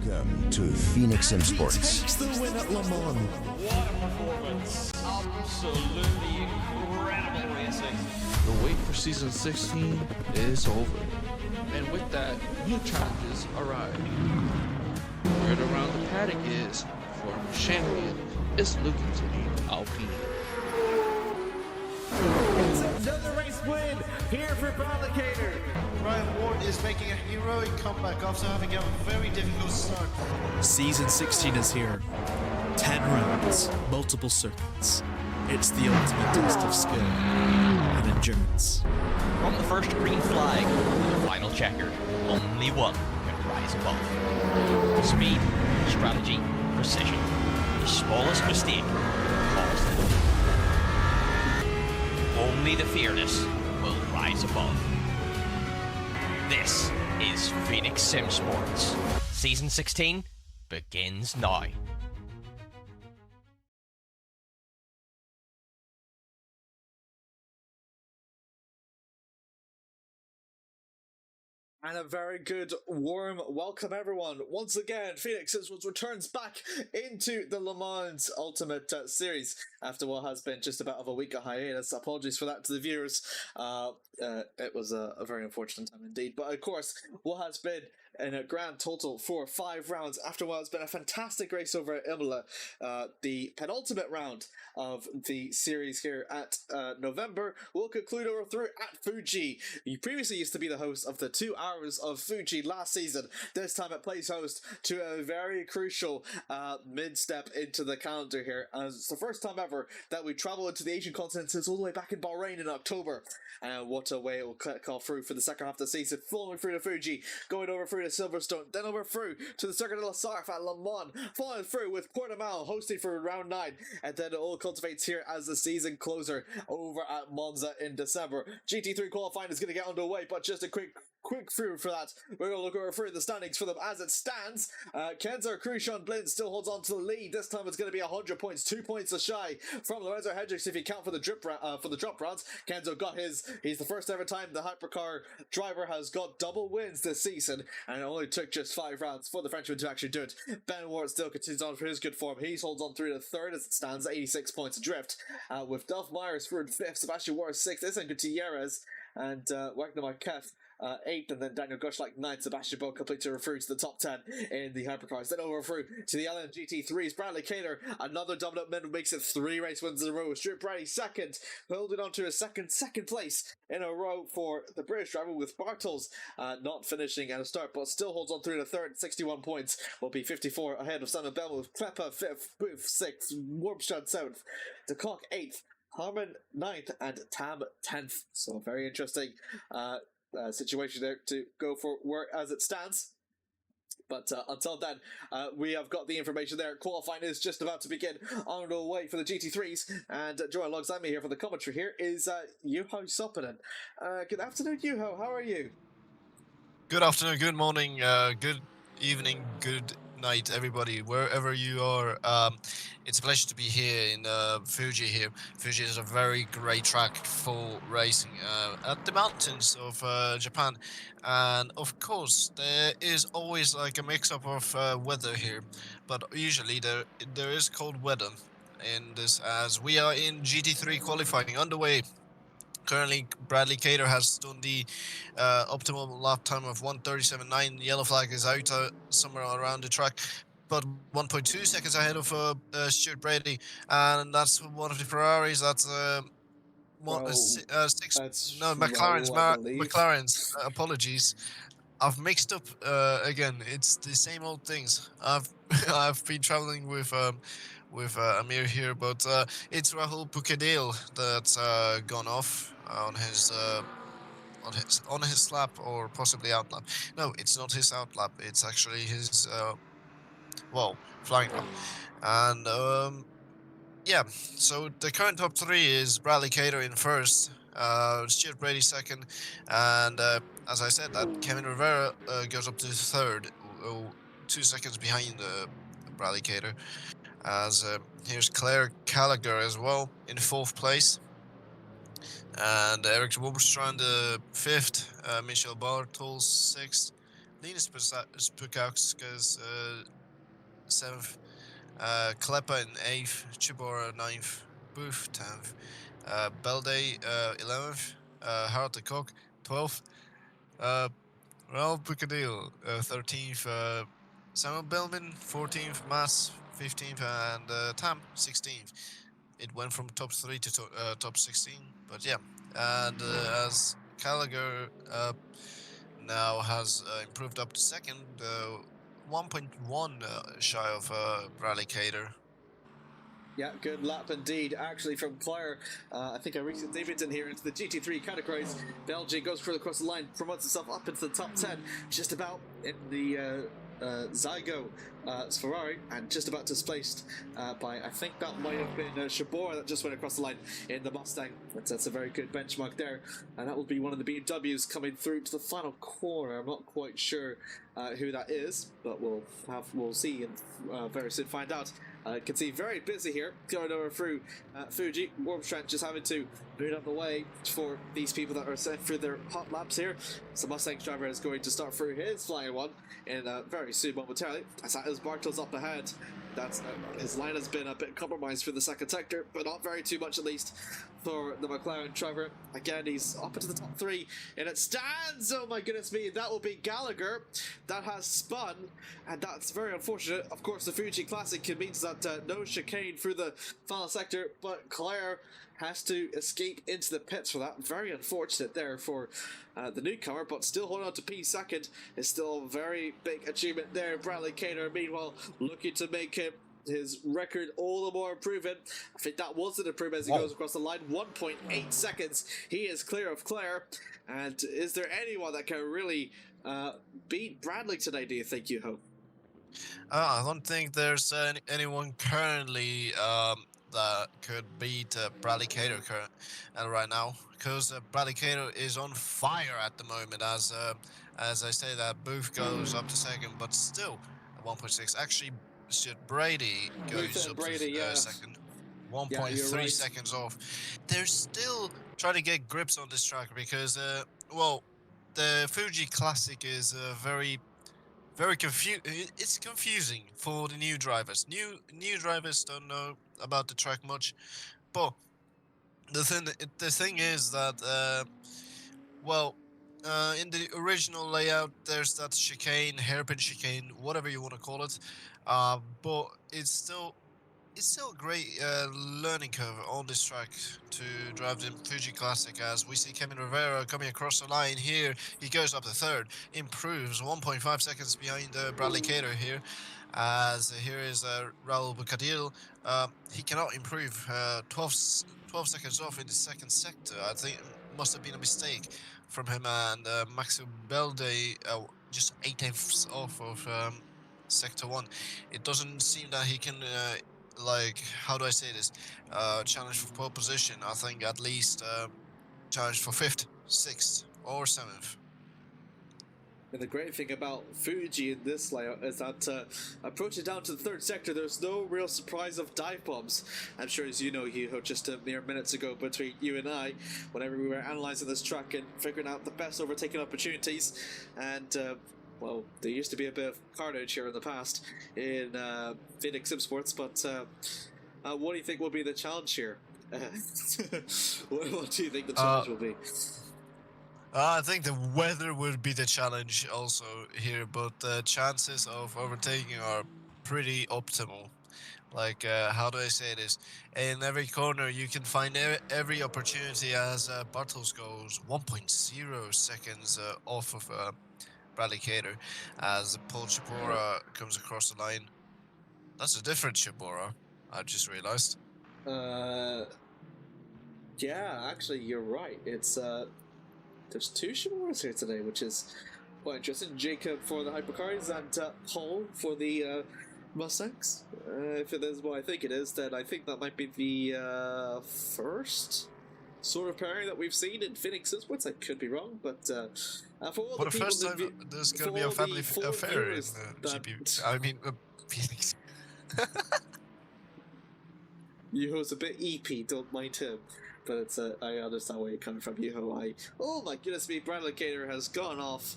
Welcome to Phoenix Sim Sports. Takes the win at Le Mans. What a performance. Absolutely incredible racing. The wait for season 16 is over. And with that, new challenges arrive. Word around the paddock is former champion is looking to leave Alpine. It's another race win here for Bradley. Ryan Ward is making a heroic comeback after having a very difficult start. Season 16 is here. 10 rounds, multiple circuits. It's the ultimate test of skill and endurance. From the first green flag to the final checkered, only one can rise above. Speed, strategy, precision. The smallest mistake caused it. Only the fearless will rise above. This is Phoenix Sim Sports. Season 16 begins now. And a very good, warm welcome, everyone. Once again, Phoenix Sim Sports returns back into the Le Mans Ultimate Series after what has been just about of a week of hiatus. Apologies for that to the viewers. It was a very unfortunate time indeed. But of course, what has been in a grand total for 5 rounds after what has been a fantastic race over at Imola, the penultimate round of the series here at November will conclude over through at Fuji. You previously used to be the host of the 2 hours of Fuji last season. This time it plays host to a very crucial mid-step into the calendar here, as it's the first time ever that we travel into the Asian continent since all the way back in Bahrain in October. And what a way it will call through for the second half of the season, flowing through to Fuji, going over through to Silverstone, then over through to the Circuit de la Sarf at Le Mans, following through with Portimao hosting for round 9, and then it all cultivates here as the season closer over at Monza in December. GT3 qualifying is going to get underway, but just a quick through for that. We're going to look over through the standings for them as it stands. Kenzo Krushan Blind still holds on to the lead. This time it's going to be 100 points, 2 points shy from Lorenzo Hendricks if you count for the drop rounds. Kenzo got his. He's the first ever time the hypercar driver has got double wins this season, and it only took just 5 rounds for the Frenchman to actually do it. Ben Ward still continues on for his good form. He holds on through to third as it stands, 86 points adrift, with Duff Myers third, 5th, Sebastian Ward 6th, Isan Gutierrez and Wagner Marquez 8th, and then Daniel Goshlag 9th. Sebastian Bowe complete to refer to the top 10 in the hypercars. Then over through to the LMGT3s. Bradley Cater, another dominant man, makes it 3 race wins in a row. Stuart Brady 2nd, holding on to a second place in a row for the British driver, with Bartels not finishing at a start, but still holds on through to 3rd, 61 points. Will be 54 ahead of Simon Bell, with Klepper 5th, Booth 6th, Warmstrand 7th, De Kock 8th, Harmon 9th, and Tam 10th. So very interesting situation there to go for where as it stands. But until then, we have got the information there. Qualifying is just about to begin on the way for the GT3s. And joining alongside me here for the commentary here is Juho Soppinen. Good afternoon, Juho. How are you? Good afternoon, good morning, good evening, good night, everybody, wherever you are. It's a pleasure to be here in Fuji here. Fuji is a very great track for racing at the mountains of Japan, and of course there is always like a mix-up of weather here, but usually there is cold weather in this, as we are in GT3 qualifying underway. Currently, Bradley Cater has done the optimal lap time of 1:37.9. Yellow flag is out somewhere around the track, but 1.2 seconds ahead of Stuart Brady, and that's one of the Ferraris. That's McLaren's. Apologies, I've mixed up again. It's the same old things. I've been traveling with Amir here, but it's Rahul Pukedale that's gone off on his lap, or possibly out lap. No, it's not his out lap. It's actually his flying lap. And yeah, so the current top 3 is Bradley Cater in first, Stuart Brady second, and as I said, that Kevin Rivera goes up to third, 2 seconds behind Bradley Cater. As here's Claire Gallagher as well in 4th place. And Eric Woberstrand 5th, Michel Bartels 6th, Linus Pukauskas 7th, Klepa in 8th, Chibora 9th, Booth 10th, Belday 11th, Harold de Kok 12th, Ralph Bucadil 13th, Samuel Bellman 14th, Mass 15th, and Tam 16th. It went from top 3 to top 16, but yeah. And as Gallagher now has improved up to second, 1.1 shy of Bradley Cater. Yeah, good lap indeed. Actually, from Claire, I think I reached David in here into the GT3 categories. Belgium goes further across the line, promotes itself up into the top 10, just about in the Zygo Ferrari, and just about displaced by, I think that might have been Shabor that just went across the line in the Mustang. That's a very good benchmark there, and that will be one of the BMWs coming through to the final corner. I'm not quite sure who that is, but we'll see and very soon find out. Can see very busy here, going over through Fuji. Warmstrand just having to move out the way for these people that are sent through their hot laps here. So Mustang driver is going to start through his flying one in very soon momentarily. As that is Bartels up ahead. That's his line has been a bit compromised for the second sector, but not very too much at least for the McLaren driver. Again, he's up into the top 3, and it stands. Oh my goodness me, that will be Gallagher. That has spun, and that's very unfortunate. Of course, the Fuji Classic means that no chicane through the final sector, but Claire has to escape into the pits for that. Very unfortunate there for the newcomer, but still holding on to P2 is still a very big achievement there. Bradley Cater, meanwhile, looking to make his record all the more improving. I think that was an improvement as he goes across the line. 1.8 seconds. He is clear of Claire. And is there anyone that can really beat Bradley today, do you think, Yuho? I don't think there's anyone currently that could beat Bradley Cater right now, because Bradley Cater is on fire at the moment. As I say, that Booth goes up to second, but still 1.6. Actually, Brady goes up to second. 1.3 seconds off. They're still trying to get grips on this track because, well, the Fuji Classic is very it's confusing for the new drivers. New drivers don't know about the track much, but the thing is that in the original layout there's that chicane, hairpin chicane, whatever you want to call it, but it's still a great learning curve on this track to drive the Fuji Classic, as we see Kevin Rivera coming across the line here. He goes up to third, improves 1.5 seconds behind Bradley Cater here, as here is Raul Bucadil. He cannot improve, 12 seconds off in the second sector. I think it must have been a mistake from him, and Maxi Belde just 8/10 off of sector 1. It doesn't seem that he can like, how do I say this, challenge for pole position. I think at least challenge for 5th, 6th or 7th. And the great thing about Fuji in this layout is that approaching down to the 3rd sector, there's no real surprise of dive bombs. I'm sure, as you know, Yuho, just a mere minutes ago between you and I, whenever we were analysing this track and figuring out the best overtaking opportunities, and well, there used to be a bit of carnage here in the past in Phoenix Sim Sports, but what do you think will be the challenge here? What do you think the challenge will be? I think the weather would be the challenge also here, but the chances of overtaking are pretty optimal. Like, how do I say this? In every corner, you can find every opportunity, as Bartels goes 1.0 seconds off of Bradley Cater, as Paul Chibora comes across the line. That's a different Chibora, I just realized. Yeah, actually, you're right. It's there's 2 Chiboras here today, which is quite interesting. Jacob for the Hypercars and Paul for the Mustangs. If it is what I think it is, then I think that might be the first sort of pairing that we've seen in Phoenix Sim Sports. I could be wrong, but for all the first time there's going to be a family affair in GP. I mean, Phoenix. Yuho's a bit EP, don't mind him. But it's I understand where you're coming from, Yuho. Oh my goodness me, Bradley Cater has gone off.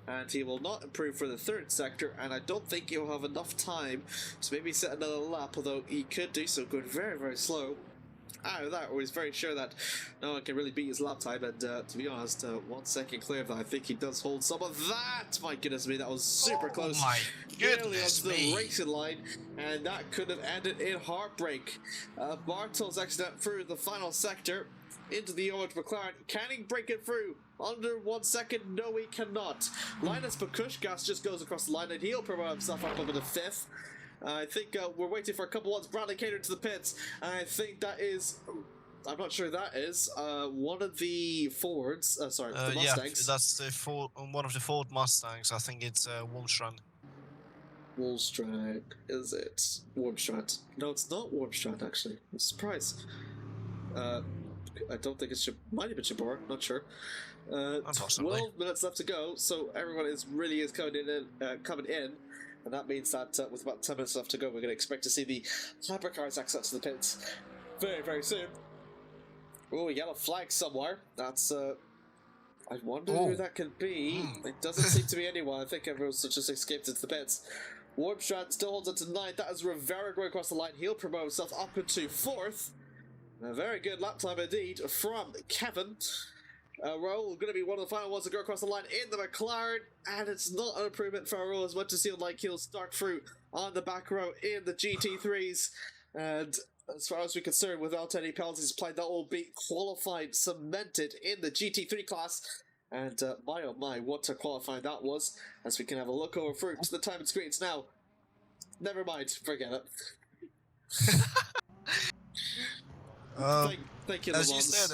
and he will not improve for the third sector, and I don't think he'll have enough time to maybe set another lap, although he could do so going very, very slow. Out of that, or he's very sure that no one can really beat his lap time, and to be honest, 1 second clear of that, I think he does hold some of that. My goodness me, that was super close. My Nearly goodness onto the me. racing line, and that could have ended in heartbreak. Bartels accident through the final sector into the orange McLaren. Can he break it through under 1 second? No, he cannot. Linus Bakushkas just goes across the line, and he'll promote himself up into the 5th. I think we're waiting for a couple ones. Bradley Cater to the pits, and I think that is, I'm not sure that is, one of the Fords, sorry, the Mustangs. Yeah, that's the Ford, one of the Ford Mustangs. I think it's Woolstrand. Woolstrand, is it? Wormstrand. No, it's not Wormstrand, actually. I'm surprised. I don't think it's, might have been Shabor, not sure. 12 minutes left to go, so everyone really is coming in. And that means that with about 10 minutes left to go, we're going to expect to see the hypercars access to the pits very, very soon. Oh, we got a flag somewhere. That's, I wonder who that could be. It doesn't seem to be anyone. I think everyone's just escaped into the pits. Warmstrand still holds it to 9th. That is Rivera going across the line. He'll promote himself up into 4th. A very good lap time indeed from Kevin. Raul going to be one of the final ones to go across the line in the McLaren, and it's not an improvement for Raul as much as he'll like he'll start through on the back row in the GT3s, and as far as we're concerned, without any penalties applied, that will be qualified, cemented in the GT3 class. And my oh my, what a qualifying that was, as we can have a look over through to the time and screens now. Never mind, forget it. Thank you, as you said,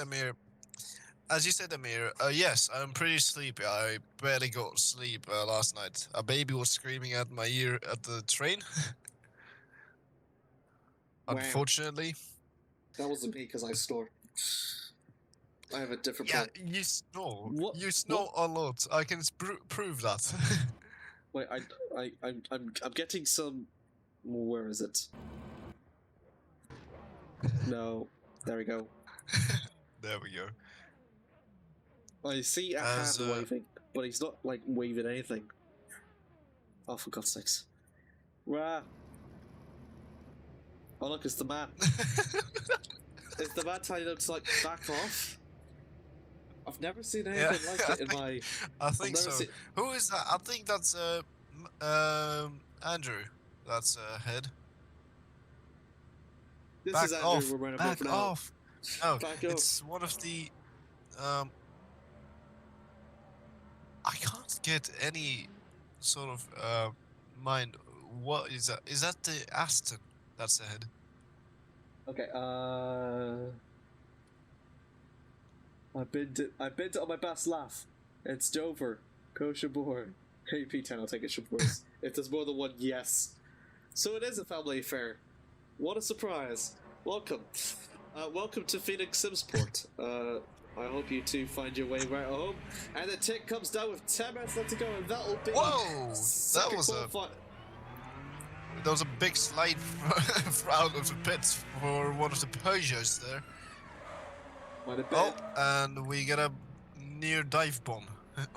Amir, yes, I'm pretty sleepy. I barely got sleep last night. A baby was screaming at my ear at the train. Unfortunately. That wasn't me because I snore. I have a different Yeah, problem. you snore. What? You snore a lot. I can prove that. Wait, I'm getting some. Where is it? No, there we go. There we go. I see a hand waving, but he's not like waving anything. Oh, for God's sakes! Rah! Oh look, it's the man. Is the man telling him to like back off? I've never seen anything like it in my. I think so. Who is that? I think that's Andrew. That's head. This back is Andrew. off! We're running Back now. off! No, Back it's one of the. I can't get any sort of mind. What is that? Is that the Aston? That's the head. Okay. I've been to on my best laugh. It's Dover. Go Shabor. Hey P10, I'll take it Shabor. If there's more than one, yes. So it is a family affair. What a surprise! Welcome. Welcome to Phoenix Simsport. I hope you two find your way right home. And the tick comes down with 10 minutes left to go, and that'll be. Whoa! That was a big slide out of the pits for one of the Peugeots there. Oh, and we get a near dive bomb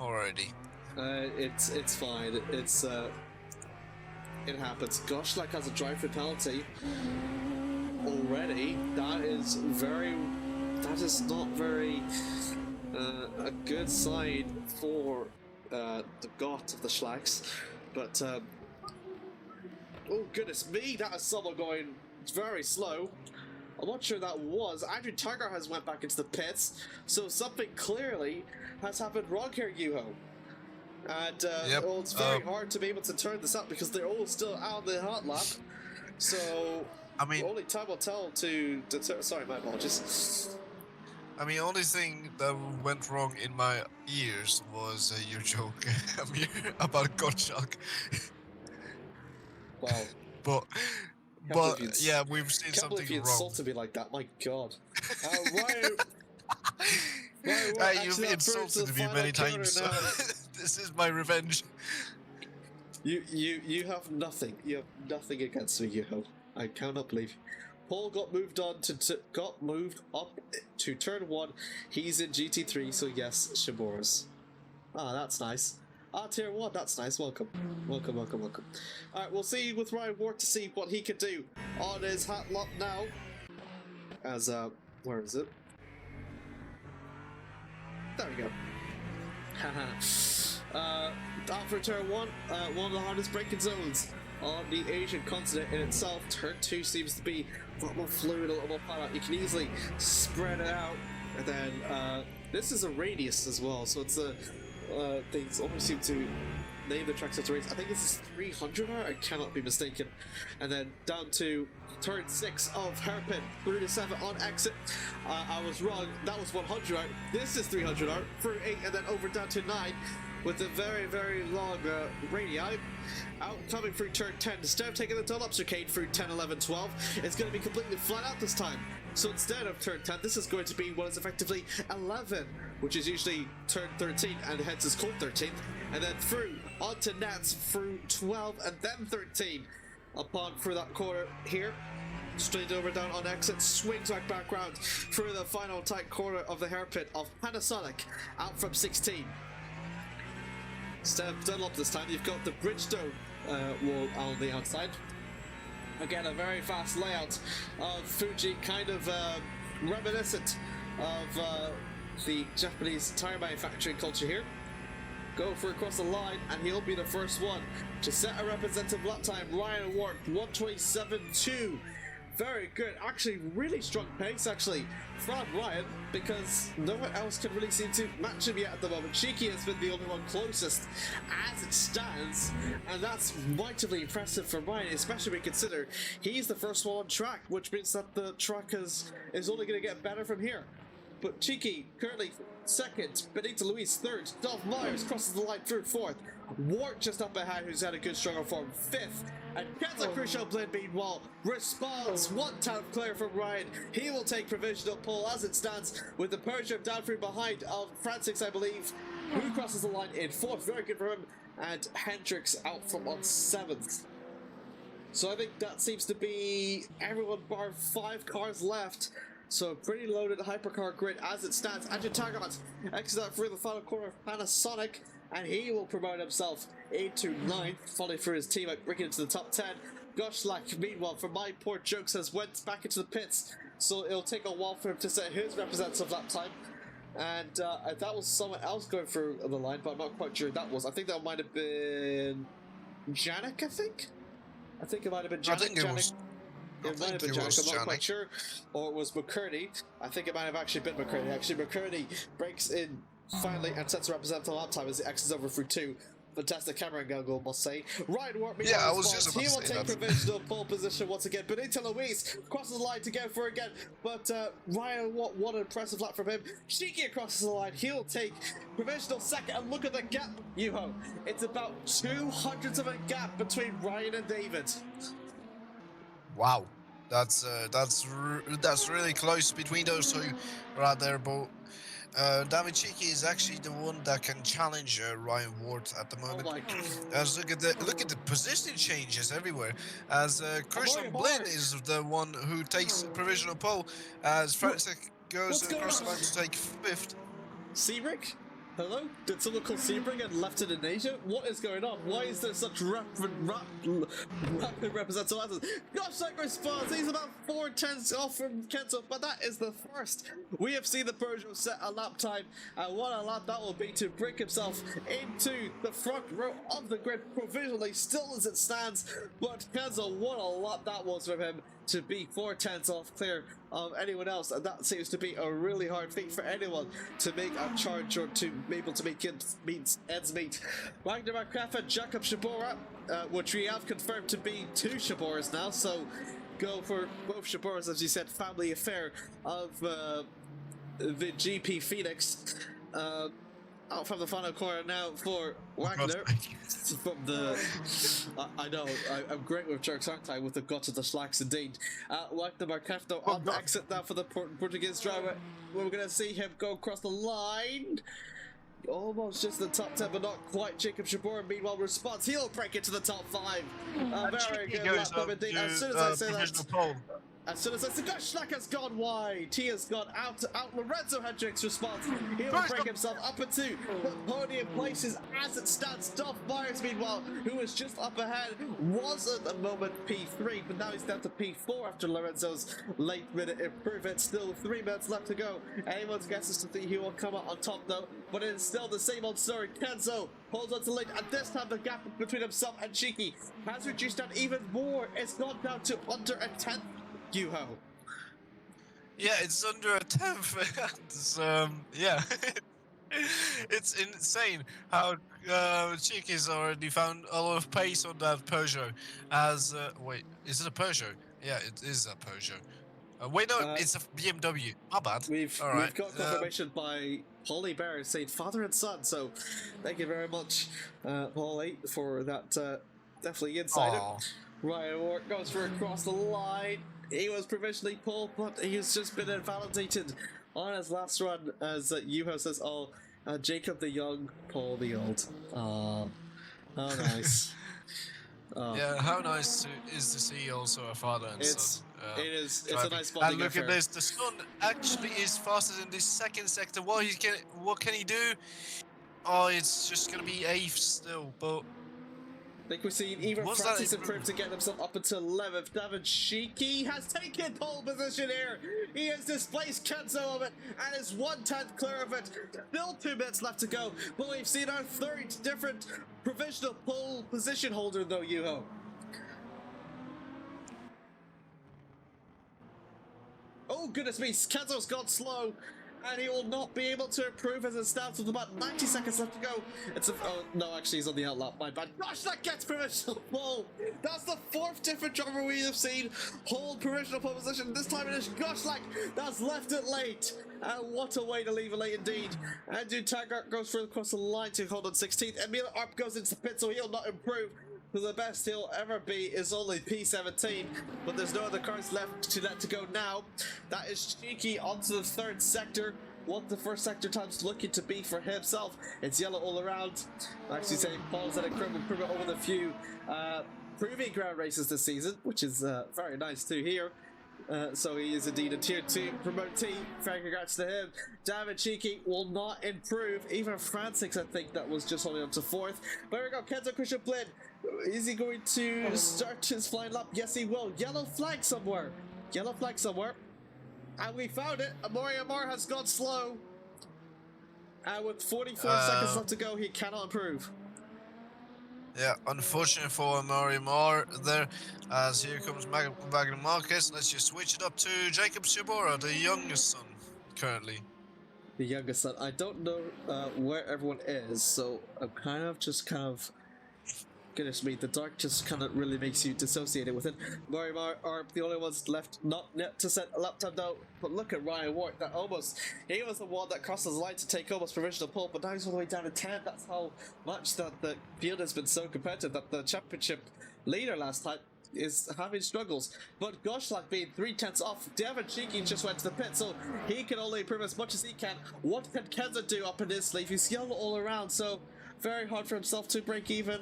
already. It's fine. It happens. Gosh, like has a drive-through penalty already. That is not very a good sign for the GOT of the Schlacks. But oh goodness me, that is someone going very slow. I'm not sure that was. Andrew Tiger has went back into the pits, so something clearly has happened wrong here, Yuho. And well, it's very hard to be able to turn this up because they're all still out on the hot lap. So I mean, only time will tell to sorry, my apologies. I mean, only thing that went wrong in my ears was your joke, Amir, about Gottschalk. Wow. But yeah, we've seen something wrong. Can't believe you insulted me like that. My God. You've insulted me many times. So this is my revenge. You have nothing. You have nothing against me, Yuho. I cannot believe you. Paul got moved up to turn 1. He's in GT3, so yes, Shiboris. Ah, that's nice. Ah, tier 1, that's nice. Welcome. Welcome. Alright, we'll see with Ryan Ward to see what he can do on his hat lot now. As, where is it? There we go. After turn 1, one of the hardest braking zones on the Asian continent in itself. Turn 2 seems to be a lot more fluid, a lot more flat out. You can easily spread it out. And then, this is a radius as well, so it's a, they almost seem to name the track such a race. I think this is 300 hour, I cannot be mistaken. And then down to turn 6 of hairpin, through to 7 on exit. I was wrong, that was 100 hour. This is 300 hour, through 8 and then over down to 9 with a very, very long radii. Out coming through turn 10, instead of taking the double up chicane through 10, 11, 12, it's going to be completely flat out this time. So instead of turn 10, this is going to be what is effectively 11, which is usually turn 13, and hence is called 13. And then through onto nets through 12 and then 13. Upon through that corner here, straight over down on exit, swings back round through the final tight corner of the hairpin of Panasonic, out from 16. Instead of Dunlop this time, you've got the Bridgestone wall on the outside. Again, a very fast layout of Fuji, kind of reminiscent of the Japanese tire manufacturing culture here. Go for across the line, and he'll be the first one to set a representative lap time. Ryan Ward, 1:27.2. Very good, actually really strong pace actually from Ryan, because no one else can really seem to match him yet at the moment. Cheeky has been the only one closest as it stands, and that's mightily impressive for Ryan, especially when you consider he's the first one on track, which means that the track is only going to get better from here. But Cheeky currently second, Benito Luis third, Dolph Myers crosses the line through fourth, Wart just up ahead, who's had a good struggle form, fifth, and Kenzo Crucial Blade meanwhile responds. One time clear from Ryan. He will take provisional pole as it stands with the Peugeot down through behind of Francis, I believe, who crosses the line in fourth. Very good for him. And Hendricks out from on seventh. So I think that seems to be everyone bar 5 cars left. So pretty loaded hypercar grid as it stands. Andrew Tagot exits out through the final corner of Panasonic, and he will promote himself into 9th, following through his teammate, breaking into the top 10. Goshlak, meanwhile, for my poor jokes, has went back into the pits, so it'll take a while for him to set his representative lap time. And that was someone else going through the line, but I'm not quite sure who that was. I think that might have been Janik, I think it might have been Janik. I think it might have been Janik, I'm not quite sure. Or it was McCurdy. I think it might have actually been McCurdy. Actually, McCurdy breaks in finally and sets a representative lap time as he exits over through 2. Fantastic camera angle, must say. Ryan Wart, he will take provisional pole position once again. Benito Luis crosses the line to go for it again, but Ryan Wart, what an impressive lap from him. Shiki crosses the line, he'll take provisional second, and look at the gap, Yuho. It's about 200ths of a gap between Ryan and David. Wow, that's really close between those two right there, but David Cheeky is actually the one that can challenge Ryan Ward at the moment. Oh my God. As look at the position changes everywhere. As Christian Blin is the one who takes provisional pole, as Francis goes across the line to take 5th. Seabrook? Hello? Did someone call Sebring and left it in Asia? What is going on? Why is there such rapid representative? Gosh, that response! He's about 4/10 off from Kento, but that is the first. We have seen the Peugeot set a lap time, and what a lap that will be to break himself into the front row of the grid provisionally, still as it stands. But Kenzo, what a lap that was from him to be 4/10 off clear of anyone else, and that seems to be a really hard thing for anyone to make a charge or to be able to make ends meet. Wagner McCraft and Jakob Shabora, which we have confirmed to be 2 Shaboras now, so go for both Shaboras, as you said, family affair of the GP Phoenix. Out from the final corner now for Wagner. From the, I know, I'm great with jerks, aren't I? With the guts of the slacks, indeed. Wagner Marcafto on the exit now for the Portuguese driver. We're going to see him go across the line. Almost just the top 10, but not quite. Jacob Shabora, meanwhile, responds. He'll break into the top 5. Very good lap up indeed. As soon as I say that, as soon as the Gushnak has gone wide, he has gone out. Lorenzo Hendricks responds. He will bring himself up into the podium places as it stands. Dolph Myers, meanwhile, who was just up ahead, was at the moment P3, but now he's down to P4 after Lorenzo's late minute improvement. Still 3 minutes left to go. Anyone's guess is to think he will come out on top though, but it is still the same old story. Kenzo holds on to late, and this time the gap between himself and Cheeky has reduced down even more. It's gone down to under a 10th. Yuho. Yeah, it's under a 10th. It's, yeah. It's insane how Cheeky's already found a lot of pace on that Peugeot. As wait, is it a Peugeot? Yeah, it is a Peugeot. Wait, no, it's a BMW. My bad. We've right. got confirmation by Polly Bear saying father and son. So thank you very much, Polly, for that. Definitely insider. Ryan Ward goes for across the line. He was provisionally pulled, but he's just been invalidated on his last run, as Yuho says, "Oh, Jacob the young, Paul the old." Oh, how nice. Yeah, how nice is to see also a father and son. It's driving. a nice bonding And look affair. at this, the son actually is faster than this second sector. What can he do? Oh, it's just gonna be 8th still, but I think we're seeing even Was Francis that improve to get himself up until 11th. Davin Shiki has taken pole position here. He has displaced Kenzo of it and is 1/10 clear of it. Still 2 minutes left to go, but we've seen our third different provisional pole position holder though, Yuho. Oh goodness me, Kenzo's gone slow. And he will not be able to improve as it stands with about 90 seconds left to go. It's a... Oh, no, actually, he's on the outlap. My bad. Gosh, that gets provisional pole. That's the 4th different driver we have seen hold provisional pole position. This time it is Goshlag that's left it late. And what a way to leave it late indeed. Andrew Taggart goes through across the line to hold on 16th. Emil Arp goes into the pit, so he'll not improve. The best he'll ever be is only P17, but there's no other cars left to let to go now. That is Cheeky onto the 3rd sector. What the 1st sector time's looking to be for himself. It's yellow all around. Actually saying Paul's had a incredible improvement over the few proving ground races this season, which is very nice to hear. So he is indeed a tier 2 promotee. Very congrats to him. David Cheeky will not improve. Even Francis, I think, that was just holding up to 4th. But here we go, Kenzo Christian Blin. Is he going to start his flying lap? Yes, he will. Yellow flag somewhere. Yellow flag somewhere. And we found it. Amori Amar has gone slow. And with 44 seconds left to go, he cannot improve. yeah, unfortunate for Amari Mar there, as here comes Magnum Marquez. Let's just switch it up to Jacob Shibora, the youngest son, currently. The youngest son. I don't know where everyone is, so I'm kind of goodness me, the dark just kind of really makes you dissociate it with it. Marimar are the only ones left not yet to set a lap time though. But look at Ryan Ward, that almost, he was the one that crossed the line to take almost provisional pole, but now he's all the way down to 10. That's how much that the field has been so competitive, that the championship leader last time is having struggles. But Goshlag being 3/10 off, Devin Cheeky just went to the pit, so he can only improve as much as he can. What can Kenza do up in his sleeve? He's yellow all around, so very hard for himself to break even.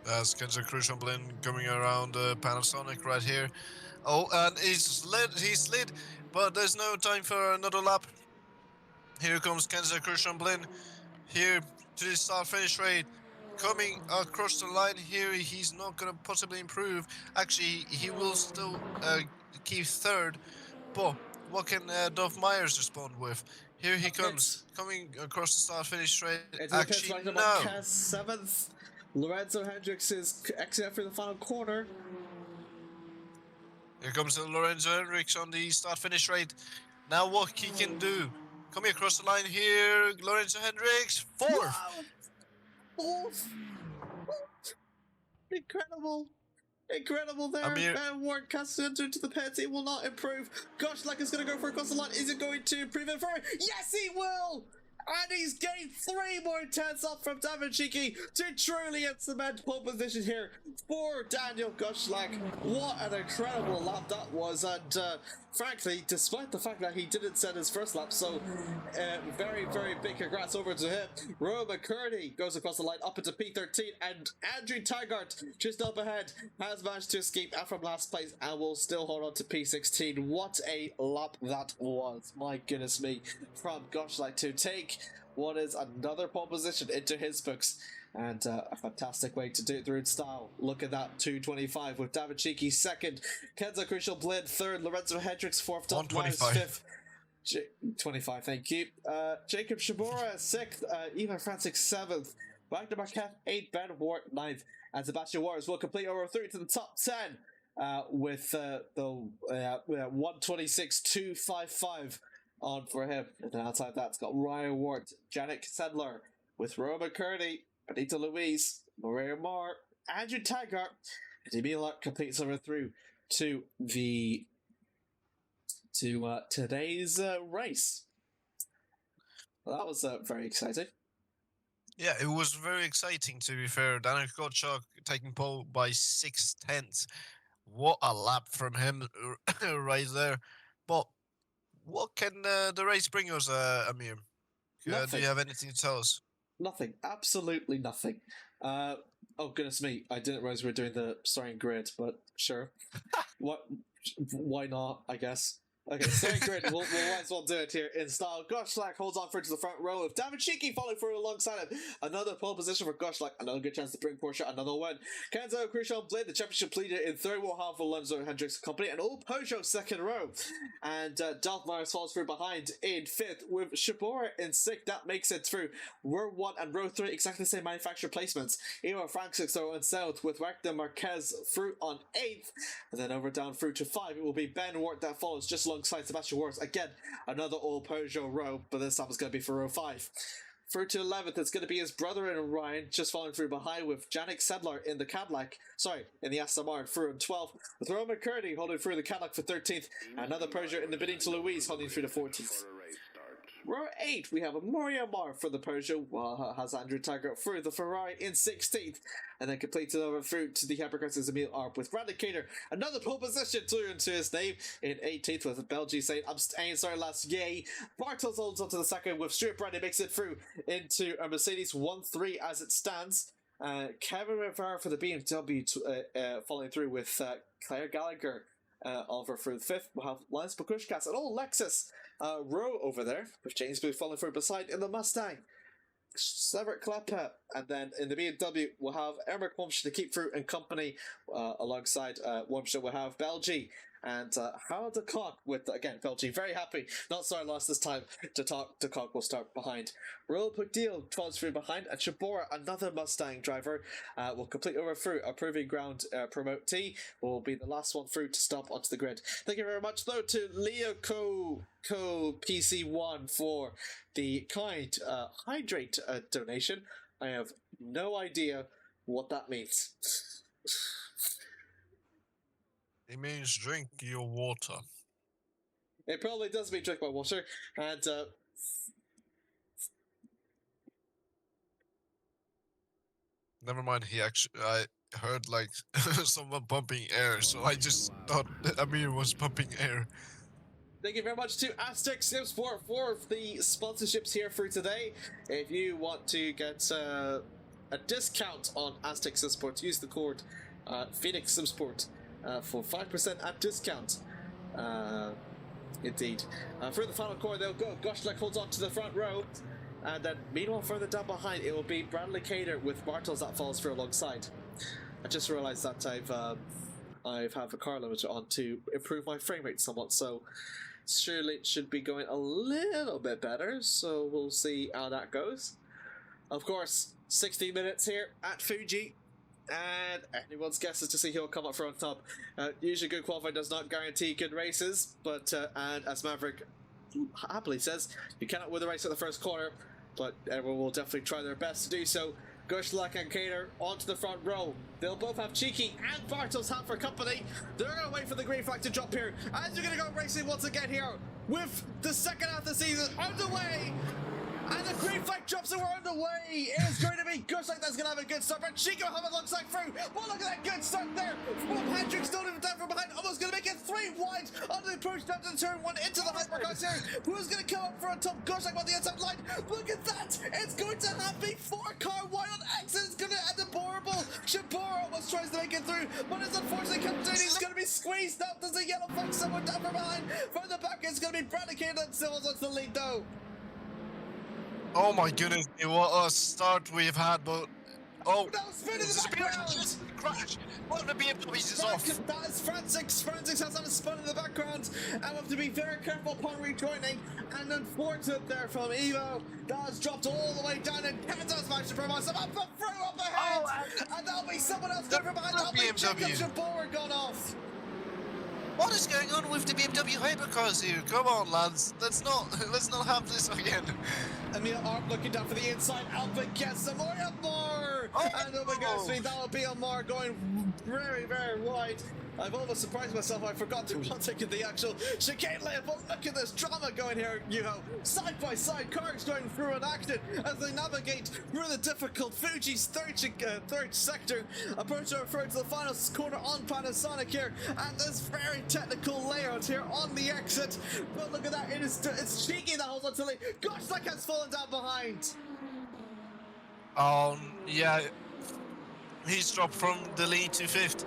As Kenzo Cruz Blin coming around Panasonic right here. Oh, and he slid, but there's no time for another lap. Here comes Kenzo Cruz Blin, here to the start-finish rate. Coming across the line here, he's not going to possibly improve. Actually, he will still keep 3rd, but what can Dolph Myers respond with? Here he comes, coming across the start-finish rate. Actually, no. 7th. Lorenzo Hendricks is exiting for the final corner. Here comes Lorenzo Hendricks on the start-finish rate. Now what he can do. Coming across the line here, Lorenzo Hendricks, 4th. Wow. 4th. Incredible. Incredible there. And Ward casts into the pits. He will not improve. Gosh, like it's going to go for across the line. Is it going to improve it for him? Yes, he will. and he's gained 3 more tenths up from David Cheeky to truly cement pole position here for Daniel Gushlak. What an incredible lap that was, and frankly, despite the fact that he didn't set his first lap, so very, very big congrats over to him. Rowan McCurdy goes across the line up into P13, and Andrew Taggart just up ahead has managed to escape out from last place and will still hold on to P16. What a lap that was, my goodness me, from Gushlak to take what is another pole position into his books. And a fantastic way to do it through in style. Look at that, 225 with David Cheeky second, Kenzo Crucial Blid third, Lorenzo Hendricks fourth, Tom Myers fifth. 25, thank you. Jacob Shibora sixth, Ivan Francis seventh, Wagner Marquette eighth, Ben Ward ninth, and Sebastian Waters will complete over through to the top 10 with the 126.255 on for him. And then outside that, it's got Ryan Ward, Janik Sedler with Roman McCurdy, Benito Luis, Maria Moore, Andrew Taggart, and Emil completes over through to the today's race. Well, that was very exciting. Yeah, it was very exciting, to be fair. Daniel Gottschalk taking pole by 6/10. What a lap from him right there. But what can the race bring us, Amir? Do you have anything to tell us? Nothing. Absolutely nothing. Oh, goodness me. I didn't realize we were doing the starting grid, but sure. Why not, I guess. Okay, starting grid. We'll might as well do it here in style. Gushlak holds on through to the front row with David Cheeky following through alongside him. Another pole position for Gushlak. Another good chance to bring Porsche another win. Kenzo Crucial Blade, the championship leader in third, will have Lorenzo Hendricks Company, and all Peugeot second row. And Dolph Myers falls through behind in fifth with Shibora in sixth. That makes it through row 1 and row 3, exactly the same manufacturer placements. Ewan Francis are in south with Wagner Marquez through on 8th. And then over down through to 5, it will be Ben Ward that follows just alongside Sebastian Wars. Again, another all Peugeot row, but this time it's going to be for row 5. Through to 11th, it's going to be his brother in Ryan, just following through behind with Janik Sedlar in the Cadillac, in the SMR, through in 12th, with Roman McCurdy holding through the Cadillac for 13th, another Peugeot in the bidding to Louise holding through the 14th. Row 8, we have a Mario Mar for the Peugeot, while has Andrew Taggart through the Ferrari in 16th, and then completed over through to the Hypercross's Emil Arp with Bradley Cater, another pole position to his name in 18th with Belgium saying, last yay. Bartels holds on to the second with Stuart Brady makes it through into a Mercedes 1-3 as it stands. Kevin Rivera for the BMW following through with Claire Gallagher. Over through the 5th, we'll have Lance Bakushkas and all Lexus row over there, with James Booth following through beside in the Mustang. Severt Kleppe, and then in the BMW we'll have Emmerich Wormsch to keep through and company alongside Wormsch. We'll have Belgie and Harold de Kock with, again, Belgie very happy, not sorry lost this time. De Kock will start behind. Royal Pugdil follows through behind, and Shibora, another Mustang driver, will complete over through. A proving ground promote T will be the last one through to stop onto the grid. Thank you very much though to Leo Co PC1 for the kind hydrate donation. I have no idea what that means. It means drink your water. It probably does mean drink my water, and never mind. I heard like someone pumping air, so I just thought that Amir was pumping air. Thank you very much to Aztec Sim Sport for the sponsorships here for today. If you want to get a discount on Aztec Sim Sport, use the code Phoenix Sim Sport for 5% at discount. Indeed. For the final core, they'll go. Gushlak holds on to the front row. And then, meanwhile, further down behind, it will be Bradley Cater with Bartels that falls through alongside. I just realised that I have a car limiter on to improve my frame rate somewhat, so surely it should be going a little bit better, so we'll see how that goes. Of course, 60 minutes here at Fuji, and anyone's guess is to see who will come up front top. Usually good qualifying does not guarantee good races, but and as Maverick happily says, you cannot win the race at the first corner, but everyone will definitely try their best to do so. Gushlak and Cater onto the front row. They'll both have Cheeky and Bartels have for company. They're going to wait for the green flag to drop here, as you're going to go racing once again here with the second half of the season underway. And the green flag drops and we're underway. It's going to be Gushlight that's going to have a good start. But Chico Hamid looks like through. Well, look at that good start there. Rob Hendricks don't even down from behind. Almost going to make it 3 wide on the approach down to the turn 1 into the hypercars here. Who's going to come up for a top Gushlight on the outside line? Look at that. It's going to have a 4-car wide on exit. It's going to end up horrible. Shabora almost tries to make it through, but it's unfortunately comes down. He's going to be squeezed out. There's a yellow flag someone down from behind. From the back, it's going to be Bradley Kane and still wants the lead though. Oh my goodness, what a start we've had, but oh, no, spin in this the is a background. beautiful crash. One of the BMWs is off. That is Francis. Francis has had a spin in the background. And we have to be very careful upon rejoining. And unfortunate there from Evo. That has dropped all the way down, and Kenzo's managed to provide some up the through up ahead. And that'll be someone else there from behind. That'll be Jacob Jabor gone off. What is going on with the BMW hypercars here? Come on, lads. Let's not have this again. Emil Arp looking down for the inside. Alpha gets some more. And oh my gosh, that'll be Amar going very, very wide. I've almost surprised myself. I forgot to taking the actual chicane lane. But look at this drama going here, Yuho. Side by side, cars going through and acting as they navigate through the difficult Fuji's third sector. Approaching our to the final corner on Panasonic here. And this very technical layout here on the exit. But look at that. It's cheeky that holds on to the lead. Gosh, that has fallen down behind. Yeah. He's dropped from the lead to 5th.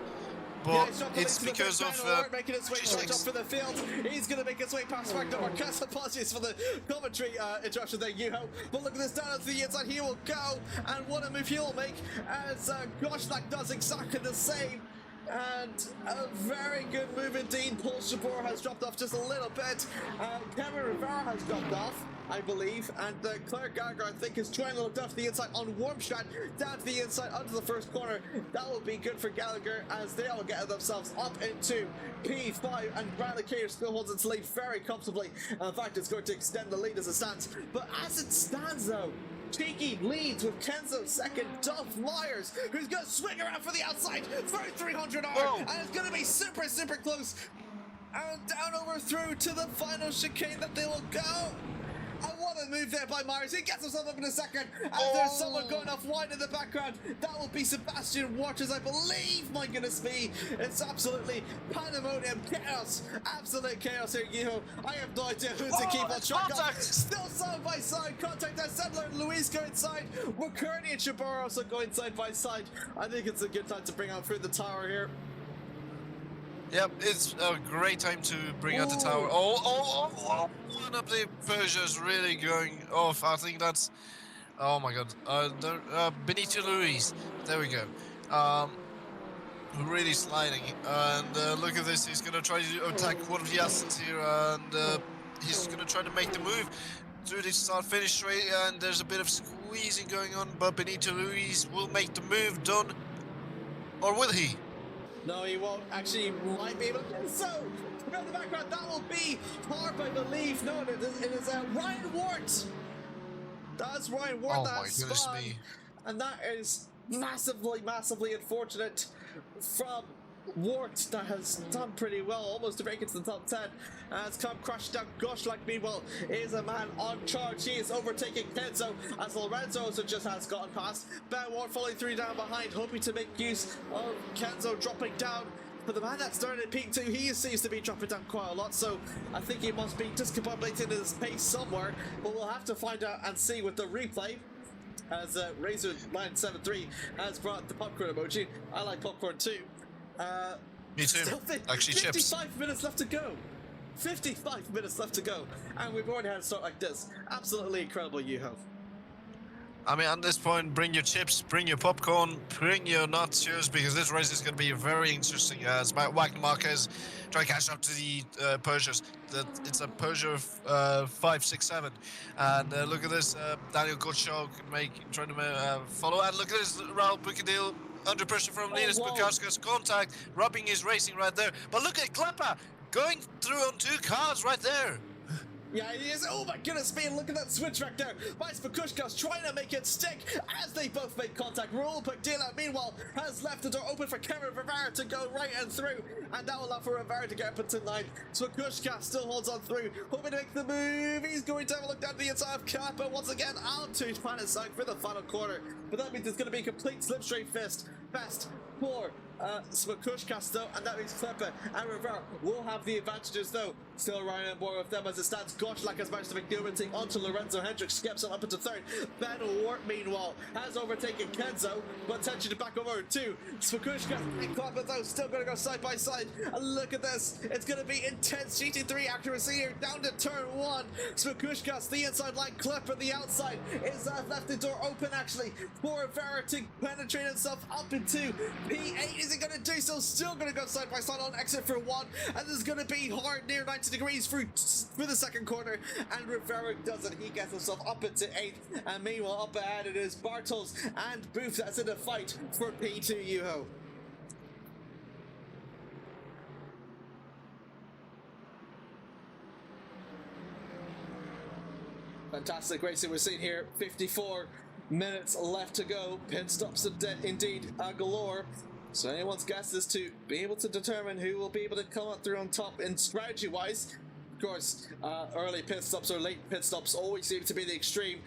But it's because of making its way up for the field. He's going to make his way past Magna Marquez. Apologies for the commentary interruption there, Yuho. But look at this down to the inside. He will go, and what a move he'll make as Goshnak does exactly the same. And a very good move indeed. Paul Shabor has dropped off just a little bit. Kevin Rivera has dropped off, I believe. And Claire Gallagher, I think, is trying to look down to the inside on Wormstad. Down to the inside, onto the first corner. That will be good for Gallagher as they all get themselves up into P5. And Bradley Kane still holds its lead very comfortably. In fact, it's going to extend the lead as it stands. But as it stands, though, Cheeky leads with Kenzo second. Duff Lyers, who's going to swing around for the outside for 300R, and it's going to be super, super close. And down over through to the final chicane that they will go. And what a move there by Myers. He gets himself up in a second. And there's someone going off wide in the background. That will be Sebastian Waters, I believe. My goodness me. It's absolutely pandemonium chaos. Absolute chaos here, Yuho. I have no idea who to keep on track of. Still side by side. Contact that Sedler and Luis go inside. McCurdy and Shabor also going side by side. I think it's a good time to bring out through the tower here. Yep, it's a great time to bring out the tower. One of the Peugeots really going off. I think that's, oh my god, Benito Luis. There we go. Really sliding. And look at this. He's gonna try to attack one of the assets here, and he's gonna try to make the move through this start-finish straight. And there's a bit of squeezing going on, but Benito Luis will make the move done, or will he? No, he won't. Actually, he might be able to do so. In the background, that will be Harp, I believe. No, it is Ryan Wart. That's Ryan Wart that has spun. And that is massively, massively unfortunate from Wart that has done pretty well, almost to break into the top 10. Has come crashed down. Goshnak, meanwhile, is a man on charge. He is overtaking Kenzo as Lorenzo also just has gotten past. Ben Ward following through down behind, hoping to make use of Kenzo dropping down. But the man that started at peak 2, he seems to be dropping down quite a lot, so I think he must be discombobulating his pace somewhere. But we'll have to find out and see with the replay. As Razor973 has brought the popcorn emoji. I like popcorn too. Me too. Actually, 55 chips. minutes left to go. 55 minutes left to go. And we've already had a start like this. Absolutely incredible, Yuho. I mean, at this point, bring your chips, bring your popcorn, bring your nachos, because this race is going to be very interesting. As Wagner Marquez try to catch up to the Peugeots. It's a Peugeot 567. And look at this, Daniel Gottschalk trying to follow. And look at this, Raul Bucadil under pressure from Linus Bukauskas. Contact, rubbing his racing right there. But look at Klapper going through on 2 cars right there. Yeah, he is. Oh my goodness me, look at that switch back there. Vice Bakushka's trying to make it stick as they both make contact. Raul Padilla, meanwhile, has left the door open for Kevin Rivera to go right and through. And that will allow for Rivera to get up into line. So Bakushka still holds on through, hoping to make the move. He's going to have a look down the inside of Kappa once again out to Planet Side for the final quarter. But that means it's going to be a complete slipstream fest for Smakushka still, and that means Clipper and Rivera will have the advantages though. Still riding on board with them as it stands. Gottschalk has managed to make the overtake onto Lorenzo Hendricks, skips him up into third. Ben Wart, meanwhile, has overtaken Kenzo, but attention to back over to Smakushka and Clipper though, still going to go side by side. And look at this, it's going to be intense GT3 accuracy here, down to turn one. Smakushka's the inside line, Clipper the outside. Is left the door open actually for Rivera to penetrate himself up into P8. Is he going to do so? Still going to go side by side on exit for one, and this is going to be hard, near 90 degrees through the second quarter, and Rivera does it. He gets himself up into 8th, and meanwhile up ahead it is Bartels and Booth that's in the fight for P2 Yuho. Fantastic racing we're seeing here. 54 minutes left to go. Pit stops indeed galore. So anyone's guess is to be able to determine who will be able to come up through on top in strategy-wise. Of course, early pit stops or late pit stops always seem to be the extreme.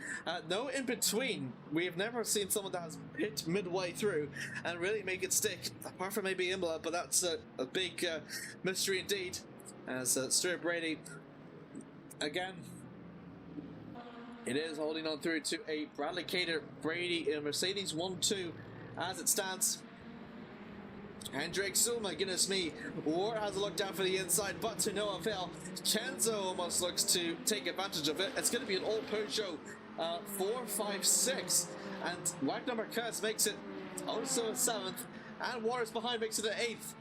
No in between. We have never seen someone that has pit midway through and really make it stick, apart from maybe Imola, but that's a big mystery indeed. As Stuart Brady, again, it is holding on through to a Bradley Cater Brady in Mercedes 1-2 as it stands. Hendricks, oh my goodness me, Ward has a look down for the inside, but to no avail. Kenzo almost looks to take advantage of it. It's going to be an old Peugeot 456, and Wagner Marquez makes it also a 7th, and Waters behind makes it an 8th.